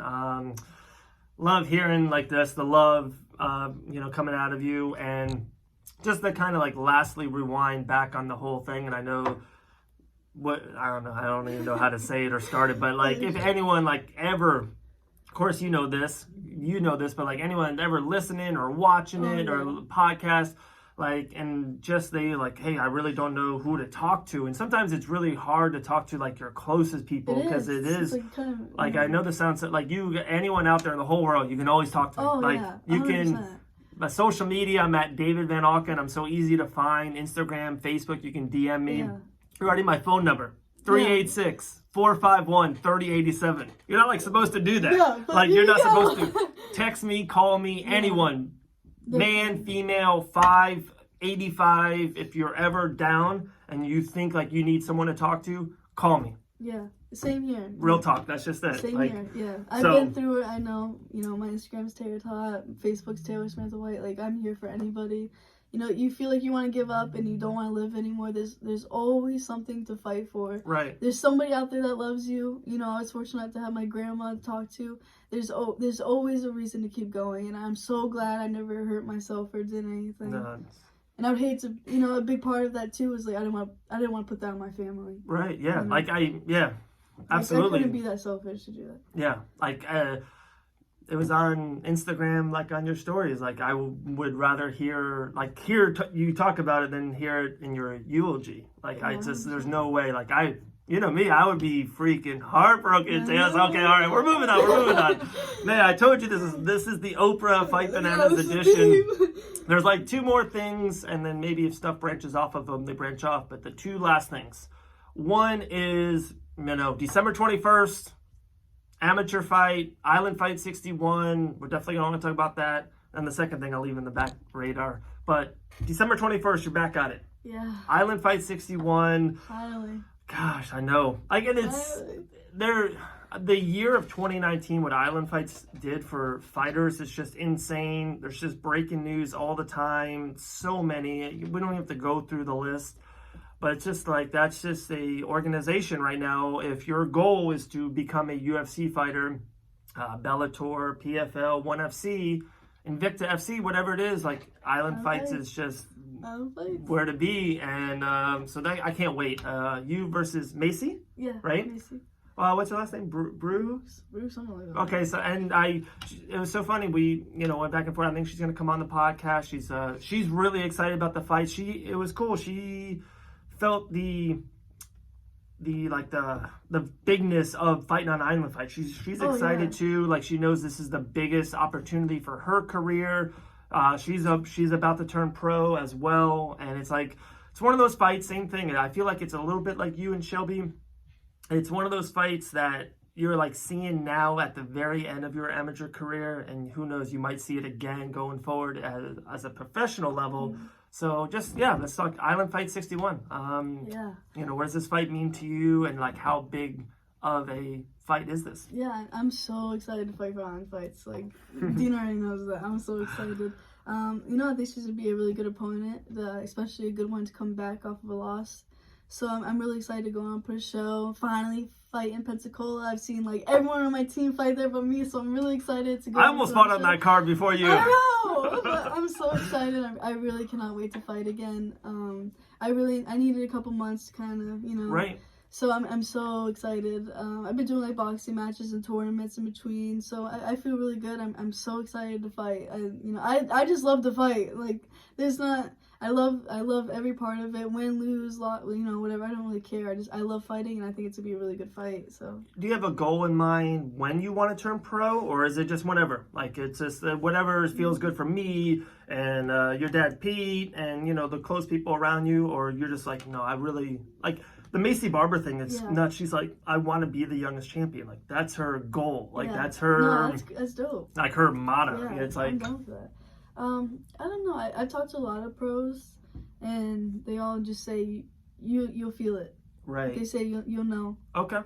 Love hearing like this, the love, you know, coming out of you, and just to kind of like lastly rewind back on the whole thing. And I know I don't even know how to say it or start it, but like if anyone like ever, of course you know this, but like anyone ever listening or watching it or podcast, like, and just they like, hey, I really don't know who to talk to. And sometimes it's really hard to talk to like your closest people, because it is like I know this sounds like anyone out there in the whole world, you can always talk to. You can, my social media, I'm at David Van Auken. I'm so easy to find. Instagram, Facebook, you can DM me. You're already my phone number, 386-451-3087. You're not like supposed to do that. Like you're not supposed to text me, call me, anyone. Man, female, 585. If you're ever down and you think like you need someone to talk to, call me.
Yeah, same here.
Real talk. That's just it.
Same here. Yeah, I've been through it. I know. You know, my Instagram's taylor.white, Facebook's taylor.white. Like, I'm here for anybody. You know, you feel like you want to give up and you don't want to live anymore. There's always something to fight for.
Right.
There's somebody out there that loves you. You know, I was fortunate to have my grandma to talk to. There's always a reason to keep going, and I'm so glad I never hurt myself or did anything.
No.
And I would hate to, you know, a big part of that too was like I didn't want to put that on my family.
Right. Yeah. You know? Absolutely.
I couldn't be that selfish to do that.
Yeah. Like it was on Instagram, like on your stories. Like I would rather hear you talk about it than hear it in your eulogy. Like there's no way. Like you know me, I would be freaking heartbroken. Okay, all right, we're moving on. Man, I told you this is the Oprah Fight Bananas edition. There's like two more things, and then maybe if stuff branches off of them, they branch off. But the two last things. One is, you know, December 21st, amateur fight, Island Fight 61. We're definitely going to talk about that. And the second thing I'll leave in the back radar. But December 21st, you're back at it.
Yeah.
Island Fight 61.
Finally.
Gosh, I know. Like, and it's the year of 2019, what Island Fights did for fighters is just insane. There's just breaking news all the time. So many. We don't have to go through the list. But it's just like, that's just a organization right now. If your goal is to become a UFC fighter, Bellator, PFL, 1FC, Invicta FC, whatever it is, like Island Fights is just where to be. And so that, I can't wait. You versus Macy?
Yeah,
right?
Macy.
What's her last name? Bruce?
Bruce, something like that.
Okay, so it was so funny. We went back and forth. I think she's gonna come on the podcast. She's really excited about the fight. It was cool. She felt the bigness of fighting on Island Fight. She's excited too. Like, she knows this is the biggest opportunity for her career. She's about to turn pro as well, and it's one of those fights. Same thing. And I feel like it's a little bit like you and Shelby. It's one of those fights that you're like seeing now at the very end of your amateur career, and who knows, you might see it again going forward as a professional level. Mm-hmm. So let's talk Island Fight 61. What does this fight mean to you, and like how big of a fight is this?
Yeah, I'm so excited to fight for Island Fights. Like, Dean already knows that. I'm so excited. I think she's gonna be a really good opponent, especially a good one to come back off of a loss. So I'm really excited to go on, put a show, finally fight in Pensacola. I've seen like everyone on my team fight there but me, so I'm really excited to go.
I almost fought on that card before you.
I know, but I'm so excited. I really cannot wait to fight again. I needed a couple months to kind of,
Right.
So I'm so excited. I've been doing like boxing matches and tournaments in between, so I feel really good. I'm so excited to fight. I just love to fight. Like, I love every part of it. Win, lose, lot, whatever. I don't really care. I love fighting, and I think it's gonna be a really good fight. So,
do you have a goal in mind when you want to turn pro, or is it just whenever? Like, it's just whatever feels good for me and your dad Pete and the close people around you, or you're just like, no, I really like. The Macy Barber thing, it's nuts. She's like, I want to be the youngest champion. Like, that's her goal. Like, that's her.
No, that's dope.
Like, her motto.
Yeah,
it's like,
I'm down for that. I don't know. I've talked to a lot of pros, and they all just say you'll feel it.
Right.
They say you'll know.
Okay.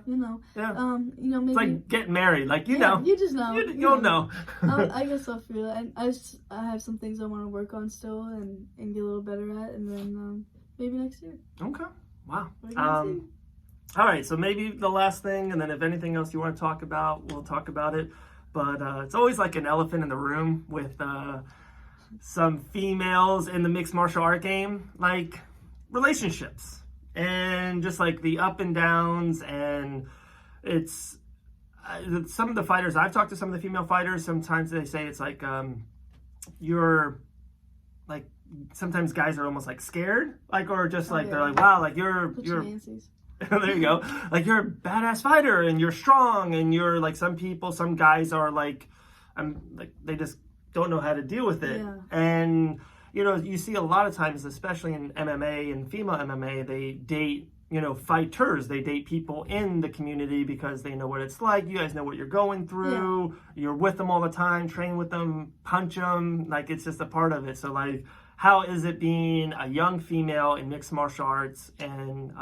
Yeah. Maybe
it's like getting married. Like, know.
You just know.
You'll know.
I guess I'll feel it. And I have some things I want to work on still and get a little better at, and then maybe next year.
Okay. Wow. All right, so maybe the last thing, and then if anything else you want to talk about, we'll talk about it. But it's always like an elephant in the room with some females in the mixed martial art game, like relationships and just like the up and downs. And it's some of the fighters, I've talked to some of the female fighters, sometimes they say it's like you're like, sometimes guys are almost like scared, like, or just like they're like, wow, like you're there you go, like you're a badass fighter and you're strong, and you're like, some guys are like, they just don't know how to deal with it. And you see a lot of times, especially in MMA and female MMA, they date fighters. They date people in the community because they know what it's like. You guys know what you're going through. You're with them all the time, train with them, punch them. Like, it's just a part of it. So like, how is it being a young female in mixed martial arts and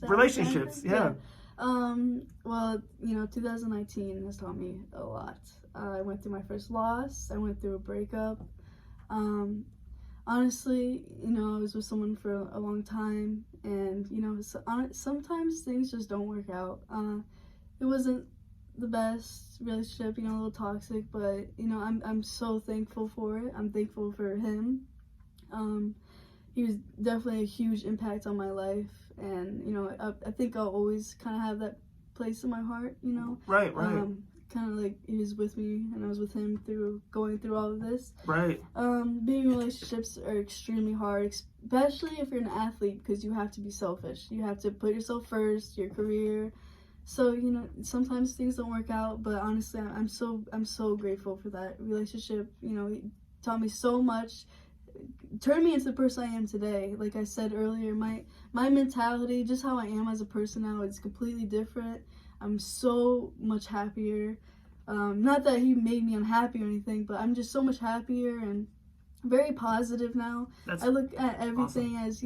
relationships? Yeah.
Well, 2019 has taught me a lot. I went through my first loss. I went through a breakup. Honestly, I was with someone for a long time, and sometimes things just don't work out. It wasn't the best relationship, a little toxic, but I'm so thankful for it. I'm thankful for him. He was definitely a huge impact on my life, and I think I'll always kind of have that place in my heart.
Right.
Kind of like he was with me and I was with him going through all of this.
Right.
Being in relationships are extremely hard, especially if you're an athlete, because you have to be selfish. You have to put yourself first, your career. So sometimes things don't work out, but honestly, I'm so grateful for that relationship. He taught me so much, turned me into the person I am today. Like I said earlier, my mentality, just how I am as a person now, is completely different. I'm so much happier. Not that he made me unhappy or anything, but I'm just so much happier and very positive now. I look at everything as,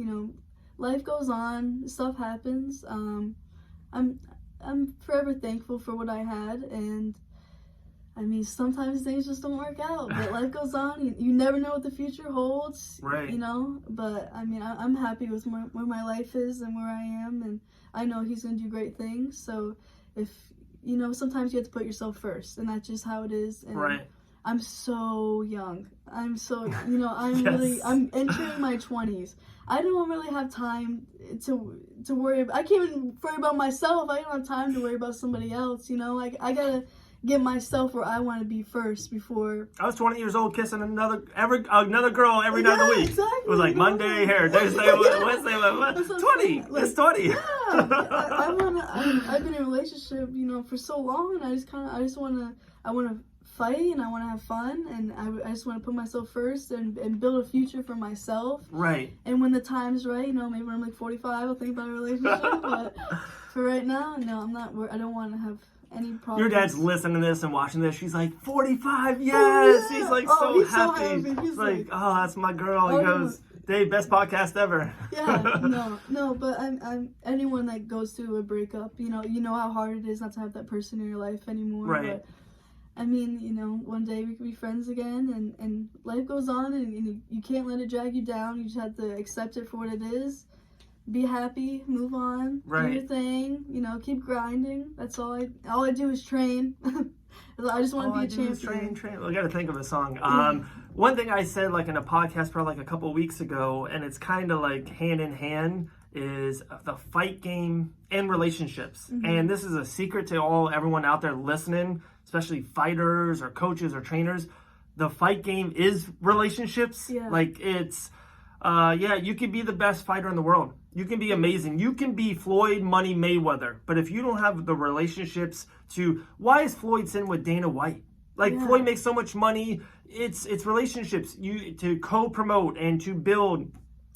life goes on, stuff happens. I'm forever thankful for what I had, and I mean, sometimes things just don't work out, but life goes on. You never know what the future holds,
right?
But I mean, I'm happy with where my life is and where I am, and I know he's gonna do great things. So if sometimes you have to put yourself first, and that's just how it is. And
right.
I'm so young. I'm so, I'm
Yes.
really, I'm entering my 20s. I don't really have time to worry about, I can't even worry about myself. I don't have time to worry about somebody else, Like, I gotta get myself where I want to be first before.
I was 20 years old kissing another girl every night of the week.
Exactly.
It was like Monday here, Thursday, Wednesday, what? 20. It's 20.
Yeah. I've been in a relationship, for so long, and I want to fight, and I want to have fun, and I just want to put myself first and build a future for myself.
Right.
And when the time's right, maybe when I'm like 45, I'll think about a relationship. But for right now, no, I'm not. I don't want to have any problems.
Your dad's listening to this and watching this. She's like, 45, yes!
Oh, yeah.
He's like
he's
happy.
So happy.
He's like, oh, that's my girl. He goes, Dave, best podcast ever.
Yeah, no, but I'm anyone that goes through a breakup, you know how hard it is not to have that person in your life anymore.
Right.
But I mean, one day we could be friends again, and life goes on, and you can't let it drag you down. You just have to accept it for what it is. Be happy, move on,
right.
Do your thing, keep grinding. That's all I do is train. I just want to be a champion.
Train. Well, I got to think of a song. One thing I said like in a podcast probably like a couple of weeks ago, and it's kind of like hand in hand, is the fight game and relationships. Mm-hmm. And this is a secret to everyone out there listening, especially fighters or coaches or trainers. The fight game is relationships.
Yeah.
Like it's, you can be the best fighter in the world. You can be amazing. You can be Floyd Money Mayweather. But if you don't have the relationships why is Floyd sitting with Dana White? Like Floyd makes so much money. It's relationships. You to co-promote and to build.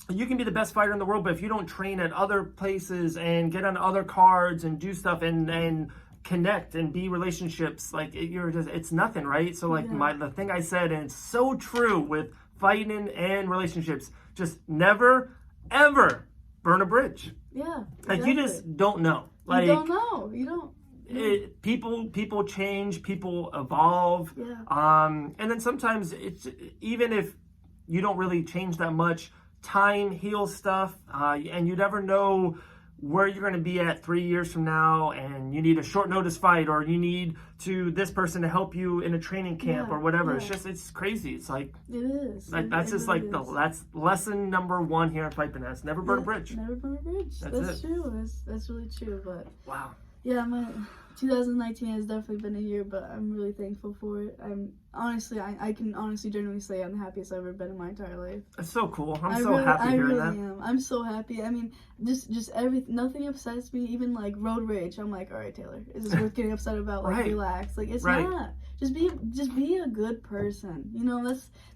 You can be the best fighter in the world, but if you don't train at other places and get on other cards and do stuff and connect and be relationships, like it's nothing, right? So like the thing I said, and it's so true with fighting and relationships, just never ever burn a bridge.
Yeah.
Like you just don't know. Like
you don't know. You don't.
People change, people evolve.
Yeah.
And then sometimes it's even if you don't really change that much, time heals stuff, and you never know where you're going to be at 3 years from now, and you need a short notice fight, or you need this person to help you in a training camp or whatever.
Yeah.
It's crazy. It's like
it is.
Like that's just really like that's lesson number 1 here at Fight Finesse. Never burn a bridge.
Never burn a bridge. That's true. That's really true. But
wow.
Yeah, 2019 has definitely been a year, but I'm really thankful for it. I can honestly genuinely say I'm the happiest I've ever been in my entire life.
That's so cool. I'm so happy hearing that. I really
am. I'm so happy. I mean, just nothing upsets me. Even like road rage, I'm like, all right, Taylor, is this worth getting upset about? Like, relax. Like, it's not. Just be a good person.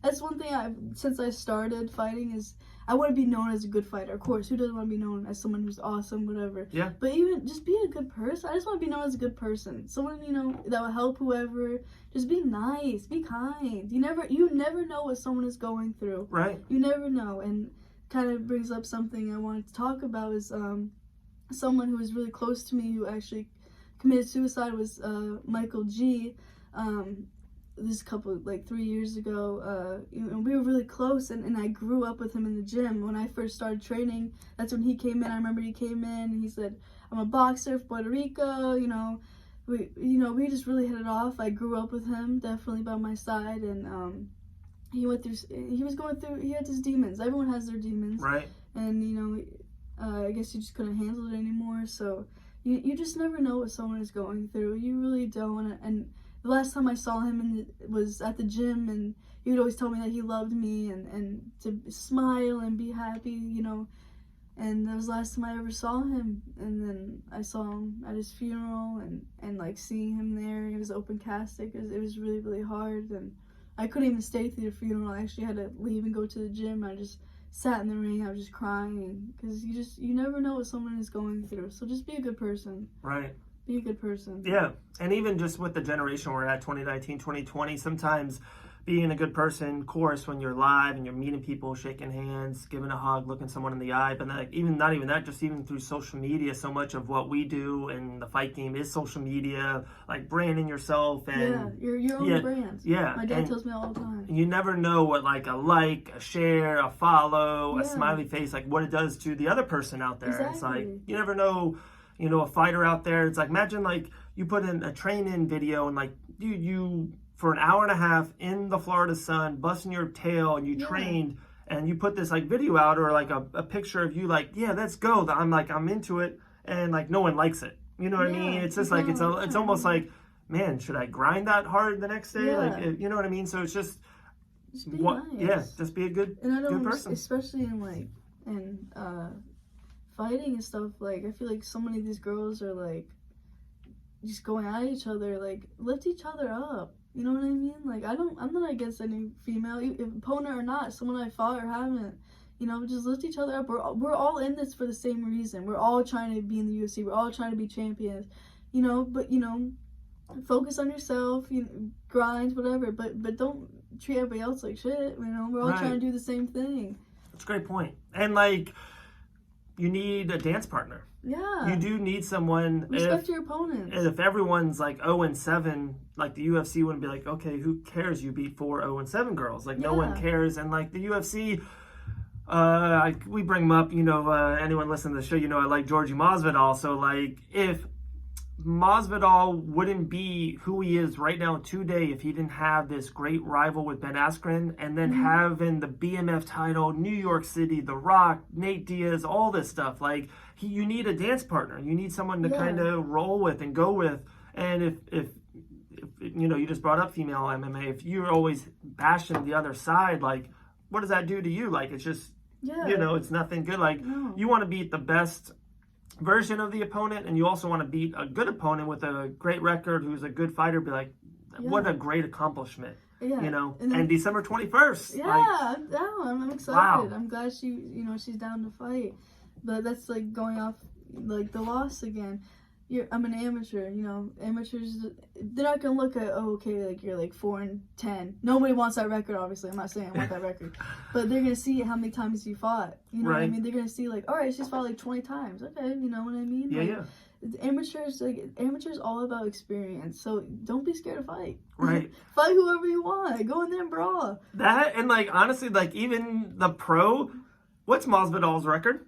That's one thing since I started fighting is I want to be known as a good fighter. Of course, who doesn't want to be known as someone who's awesome, whatever.
Yeah.
But even just be a good person. I just want to be known as a good person. Someone, that will help whoever. Just be nice, be kind. You never know what someone is going through.
Right.
You never know. And kind of brings up something I wanted to talk about is someone who was really close to me who actually committed suicide was Michael G. This couple, 3 years ago, and we were really close, and I grew up with him in the gym. When I first started training, that's when he came in. I remember he came in, and he said, I'm a boxer from Puerto Rico, we just really hit it off. I grew up with him, definitely by my side, and he had his demons. Everyone has their demons.
Right. And,
I guess he just couldn't handle it anymore, so you just never know what someone is going through. You really don't, and the last time I saw him was at the gym, and he would always tell me that he loved me and to smile and be happy, and that was the last time I ever saw him. And then I saw him at his funeral, and like seeing him there, it was open casket. It was really, really hard, and I couldn't even stay through the funeral. I actually had to leave and go to the gym. I just sat in the ring. I was just crying because you never know what someone is going through. So just be a good person.
Right.
Be a good person.
Yeah, and even just with the generation we're at, 2019, 2020, sometimes being a good person, of course, when you're live and you're meeting people, shaking hands, giving a hug, looking someone in the eye, but not even that, just even through social media, so much of what we do and the fight game is social media, like branding yourself. And
you're your own brand.
Yeah.
My dad tells me all the time.
You never know what a share, a follow, a smiley face, like what it does to the other person out there.
Exactly.
It's like, you never know. A fighter out there, it's like, imagine like you put in a train-in video and like you for an hour and a half in the Florida sun, busting your tail, and you trained, and you put this like video out or like a picture of you like, yeah, let's go. I'm into it, and like no one likes it. You know what I mean? It's just like it's almost like, man, should I grind that hard the next day? Like you know what I mean? So it's just
be nice.
Yeah, just be a good person.
Especially in fighting and stuff. Like I feel like so many of these girls are like just going at each other. Like lift each other up. You know what I mean? Like I'm not against any female, opponent or not, someone I fought or haven't. You know, just lift each other up. We're all in this for the same reason. We're all trying to be in the UFC. We're all trying to be champions. You know, but you know, focus on yourself. You know, grind, whatever. But don't treat everybody else like shit. You know, we're all trying to do the same thing.
That's a great point. And like, you need a dance partner.
Yeah.
You do need someone.
Respect your opponents.
If everyone's like 0-7, like the UFC wouldn't be like, okay, who cares? You beat 4 0-7 girls. Like no one cares. And like the UFC. We bring them up, you know, anyone listening to the show, you know, I like Georgie Masvidal. So like if Masvidal wouldn't be who he is right now today if he didn't have this great rival with Ben Askren, and then having the BMF title, New York City, The Rock, Nate Diaz, all this stuff, like you need a dance partner. You need someone to kind of roll with and go with. And if you know, you just brought up female MMA, if you're always bashing the other side, like what does that do to you? Like it's just, you know, it's nothing good. Like you want to beat the best version of the opponent, and you also want to beat a good opponent with a great record who's a good fighter. Be like, what a great accomplishment. You know, and December 21st.
I'm excited. Wow. I'm glad she's down to fight. But that's like going off like the loss again. I'm an amateur, you know. Amateurs, they're not gonna look at, like you're like 4-10. Nobody wants that record, obviously. I'm not saying I want that record, but they're gonna see how many times you fought. You know what I mean? They're gonna see like, all right, she's fought like 20 times. Okay, you know what I mean? Amateurs all about experience. So don't be scared to fight.
Right.
Fight whoever you want. Go in there and brawl.
That and like honestly, like even the pro, what's Masvidal's record?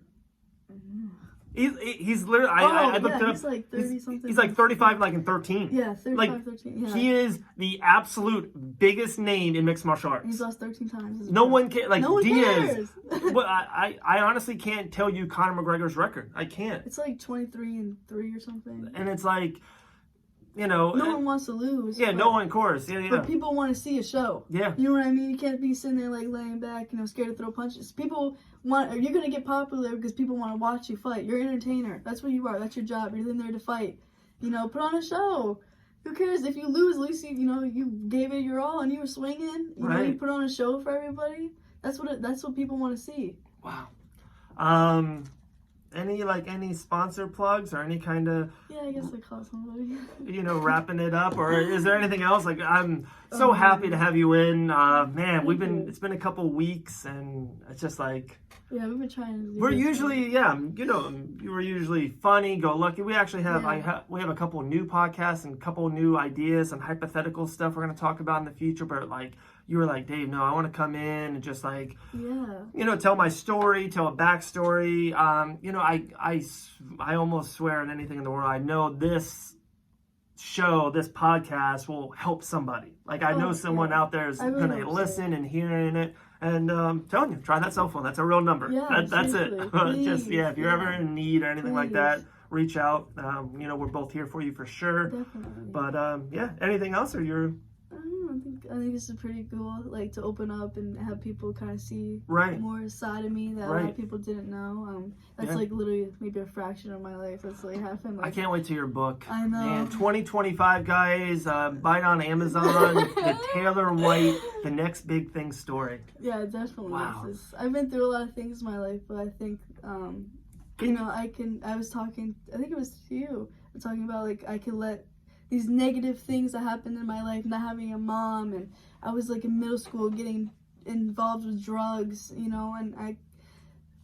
He's literally. I looked it up.
He's like 30 something.
He's like 35, like in 13.
Yeah, 35, 13. Yeah.
He is the absolute biggest name in mixed martial arts.
He's lost 13 times.
No one cares. Like
no one
Diaz.
Cares.
But I honestly can't tell you Conor McGregor's record. I can't.
It's like 23-3 or something.
And it's like, you know,
no one wants to lose.
Yeah, no one, of course. Yeah.
But people want to see a show.
Yeah.
You know what I mean? You can't be sitting there like laying back, you know, scared to throw punches. You're gonna get popular because people want to watch you fight. You're an entertainer. That's what you are. That's your job. You're in there to fight. You know, put on a show. Who cares if you lose? At least you gave it your all and you were swinging. You know, you put on a show for everybody. That's what people want to see.
Wow. Any sponsor plugs or any kind of
I guess I call somebody.
Wrapping it up, or is there anything else? Like I'm so happy to have you in. Man, it's been a couple weeks and it's just like
we've been trying to do
we're usually you were usually funny, go lucky. We actually have we have a couple new podcasts and a couple new ideas and hypothetical stuff we're going to talk about in the future, but like you were like, Dave, no, I want to come in and just like, tell my story, tell a backstory. I almost swear on anything in the world, I know this show, this podcast will help somebody. Like I know someone out there is going to listen and hearing it. And I'm telling you, try that cell phone. That's a real number. That's it. Just if you're ever in need or anything like that, reach out. We're both here for you for sure.
Definitely.
But anything else, or you're?
I think this is pretty cool, like to open up and have people kind of see more side of me that a lot of people didn't know. That's like literally maybe a fraction of my life. That's like happened. Like,
I can't wait to your book.
I know.
Man, 2025, guys, buy it on Amazon. The Taylor White, the next big thing story.
Yeah, definitely.
Wow.
I've been through a lot of things in my life, but I think, I was talking, I think it was to you, talking about like I can let these negative things that happened in my life, not having a mom, and I was like in middle school getting involved with drugs, and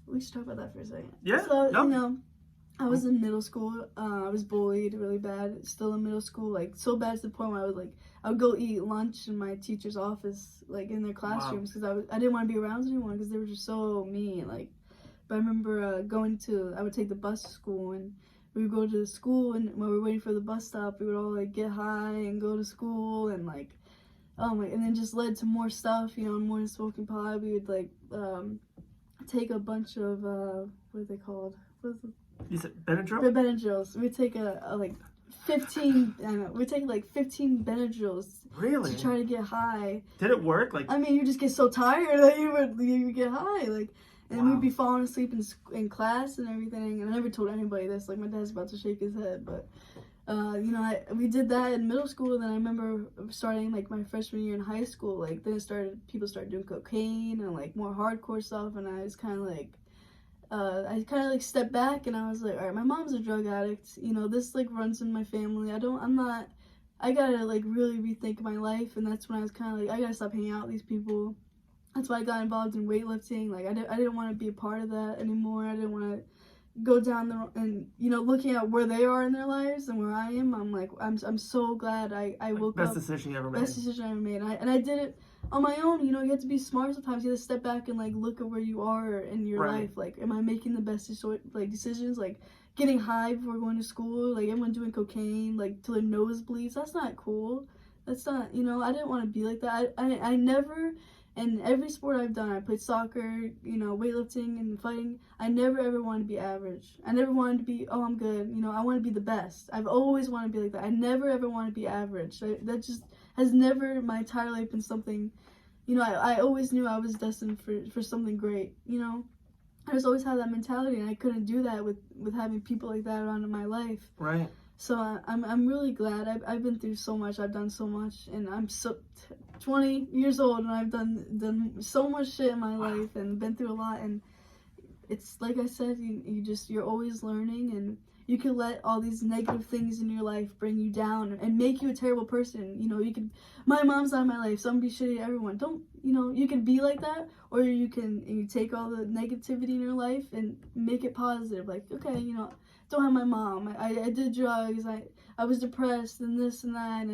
we should talk about that for a second.
Yeah.
So, I was in middle school, I was bullied really bad, still in middle school, like so bad to the point where I would go eat lunch in my teacher's office, like in their classrooms, because I didn't want to be around anyone because they were just so mean, like, but I remember I would take the bus to school, and we would go to the school, and when we were waiting for the bus stop, we would all like get high and go to school, and like And then just led to more stuff, you know, more than smoking pot. We would like take a bunch of what are they called?
You said Benadryl?
Benadryls. We take like 15. I don't know. We take like 15 Benadryls.
Really?
To try to get high.
Did it work? Like,
I mean, you just get so tired that you would get high, like, and
wow.
we'd be falling asleep in class and everything. And I never told anybody this. Like, my dad's about to shake his head, but. You know, we did that in middle school, and then I remember starting like my freshman year in high school. Like then people started doing cocaine and like more hardcore stuff, and I was kind of like, stepped back, and I was like, all right, my mom's a drug addict. You know, this like runs in my family. I gotta like really rethink my life, and that's when I was kind of like, I gotta stop hanging out with these people. That's why I got involved in weightlifting. Like I didn't want to be a part of that anymore. I didn't want to go down and you know, looking at where they are in their lives and where I am, I'm like, I'm so glad I woke up.
Best decision you ever made.
Best decision I ever made. And I did it on my own. You know, you have to be smart sometimes. You have to step back and like look at where you are in your life. Like, am I making the best decisions? Like getting high before going to school. Like everyone doing cocaine, like till their nose bleeds. That's not cool. That's not, you know, I didn't want to be like that. I never. And every sport I've done, I played soccer, you know, weightlifting and fighting. I never ever wanted to be average. I never wanted to be, oh, I'm good. You know, I want to be the best. I've always wanted to be like that. I never ever want to be average. That just has never, my entire life, been something, you know, I always knew I was destined for something great, you know. I just always had that mentality, and I couldn't do that with having people like that around in my life.
Right.
So I'm really glad. I've been through so much. I've done so much, and I'm 20 years old, and I've done so much shit in my life and been through a lot. And it's like I said, you're always learning, and you can let all these negative things in your life bring you down and make you a terrible person. You know, my mom's not in my life, so I'm gonna be shitty to everyone. Don't, you know, you can be like that, or you take all the negativity in your life and make it positive. Like, okay, you know, don't have my mom. I did drugs. I was depressed and this and that,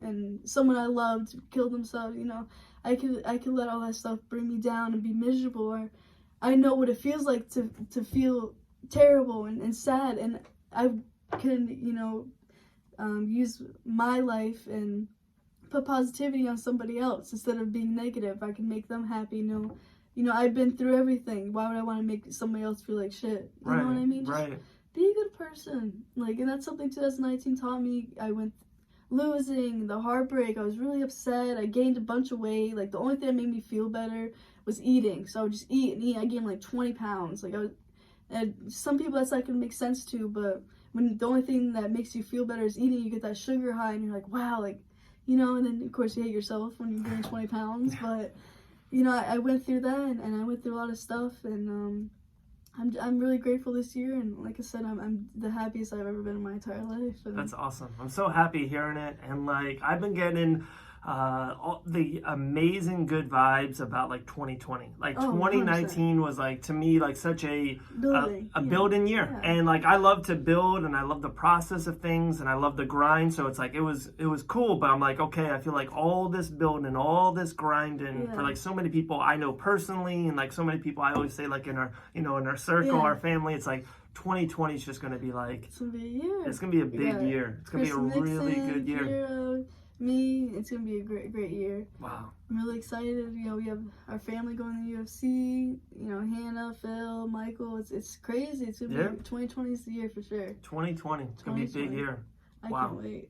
and someone I loved killed themselves. You know, I could let all that stuff bring me down and be miserable. Or I know what it feels like to feel terrible and sad, and I can, you know, use my life and put positivity on somebody else instead of being negative. I can make them happy. You know, I've been through everything. Why would I want to make somebody else feel like shit? You know what I mean? Just be a good person. Like, and that's something 2019 taught me. I went losing, the heartbreak. I was really upset. I gained a bunch of weight. Like, the only thing that made me feel better was eating. So I would just eat and eat. I gained like 20 pounds. Like, and some people that's not gonna make sense to, but when the only thing that makes you feel better is eating, you get that sugar high, and you're like, wow, like, you know. And then of course you hate yourself when you gain 20 pounds. But you know, I went through that, and I went through a lot of stuff, and I'm really grateful this year, and like I said, I'm the happiest I've ever been in my entire life. And
that's awesome. I'm so happy hearing it, and like I've been getting all the amazing good vibes about like 2020. Like 2019 100%. Was like, to me, like such a building year. Yeah. And like I love to build, and I love the process of things, and I love the grind. So it's like it was cool, but I'm like, okay, I feel like all this building, all this grinding for like so many people I know personally, and like so many people I always say like in our, you know, in our circle, our family, it's like 2020 is just going to be like,
it's going to be a year.
It's going to be a big year. It's going to be a really good year.
Me, it's gonna be a great year.
Wow.
I'm really excited. You know, we have our family going to the UFC. You know, Hannah, Phil, Michael. It's crazy. It's gonna be 2020 is the year for sure. 2020.
It's gonna be a big year.
I can't wait.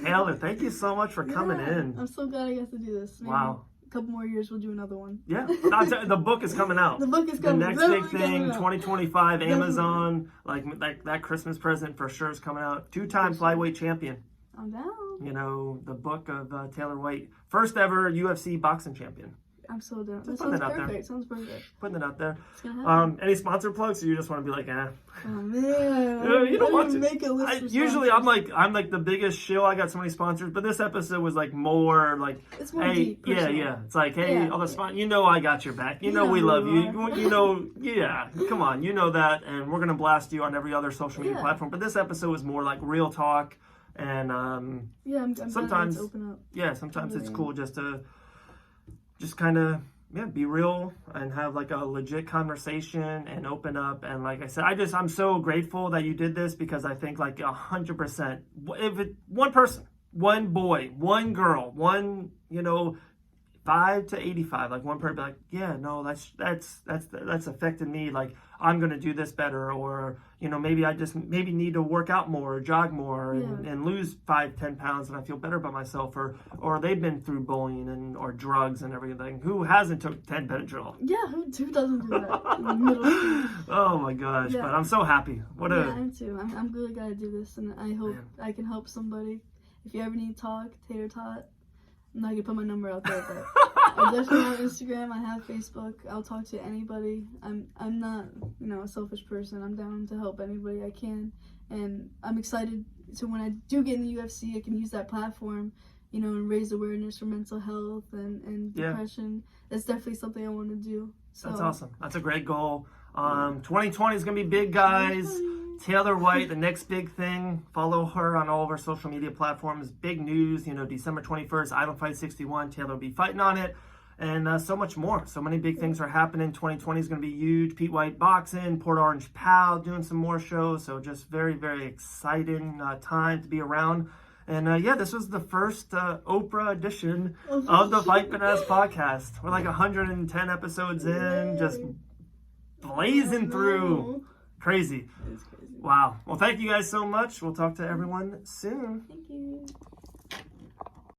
Taylor, thank you so much for coming in.
I'm so glad I got to do this. Maybe a couple more years we'll do another one.
Yeah. The book is coming out.
The book is coming.
The next big thing, 2025, Amazon, like that Christmas present for sure is coming out. 2-time flyweight champion.
I'm down.
You know, the book of Taylor White. First ever UFC boxing champion.
I'm so down. That
sounds
perfect. Sounds perfect.
Putting it out there.
It's gonna happen.
Any sponsor plugs, or you just want to be like,
Oh man.
You don't want to
make a list.
Usually I'm like the biggest shill. I got so many sponsors, but this episode was like more like,
it's more
hey,
deep,
yeah. It's like, hey, all the sponsors, you know, I got your back. You know we love you. You know, come on, you know that, and we're gonna blast you on every other social media platform. But this episode was more like real talk. And
I'm
sometimes
open up.
Sometimes it's cool just to kind of be real and have like a legit conversation and open up. And like I said, I'm so grateful that you did this, because I think like 100%, if one person, one boy, one girl, one you know, 5 to 85. Like one person be like, yeah, no, that's affected me. Like I'm gonna do this better, or you know, maybe I just maybe need to work out more, or jog more, and lose 5-10 pounds, and I feel better about myself. Or they've been through bullying or drugs and everything. Who hasn't took 10 Benadryl?
Yeah, who doesn't do that in the middle school?
Oh my gosh!
Yeah.
But I'm so happy.
I am too. I'm really glad to do this, and I hope I can help somebody. If you ever need to talk, Taylor Tot. I'm not gonna put my number out there, but I definitely have Instagram. I have Facebook. I'll talk to anybody. I'm not, you know, a selfish person. I'm down to help anybody I can, and I'm excited. So when I do get in the UFC, I can use that platform, you know, and raise awareness for mental health and depression. That's definitely something I want to do. So
that's awesome. That's a great goal. 2020 is gonna be big, guys. Taylor White, the next big thing. Follow her on all of our social media platforms. Big news, you know, December 21st, Island Fight 61. Taylor will be fighting on it. And so much more. So many big things are happening. 2020 is going to be huge. Pete White boxing, Port Orange Pal doing some more shows. So just very, very exciting time to be around. And yeah, this was the first Oprah edition of the Fight Bananas podcast. We're like 110 episodes in, just blazing through. Crazy. Wow. Well, thank you guys so much. We'll talk to everyone soon.
Thank you.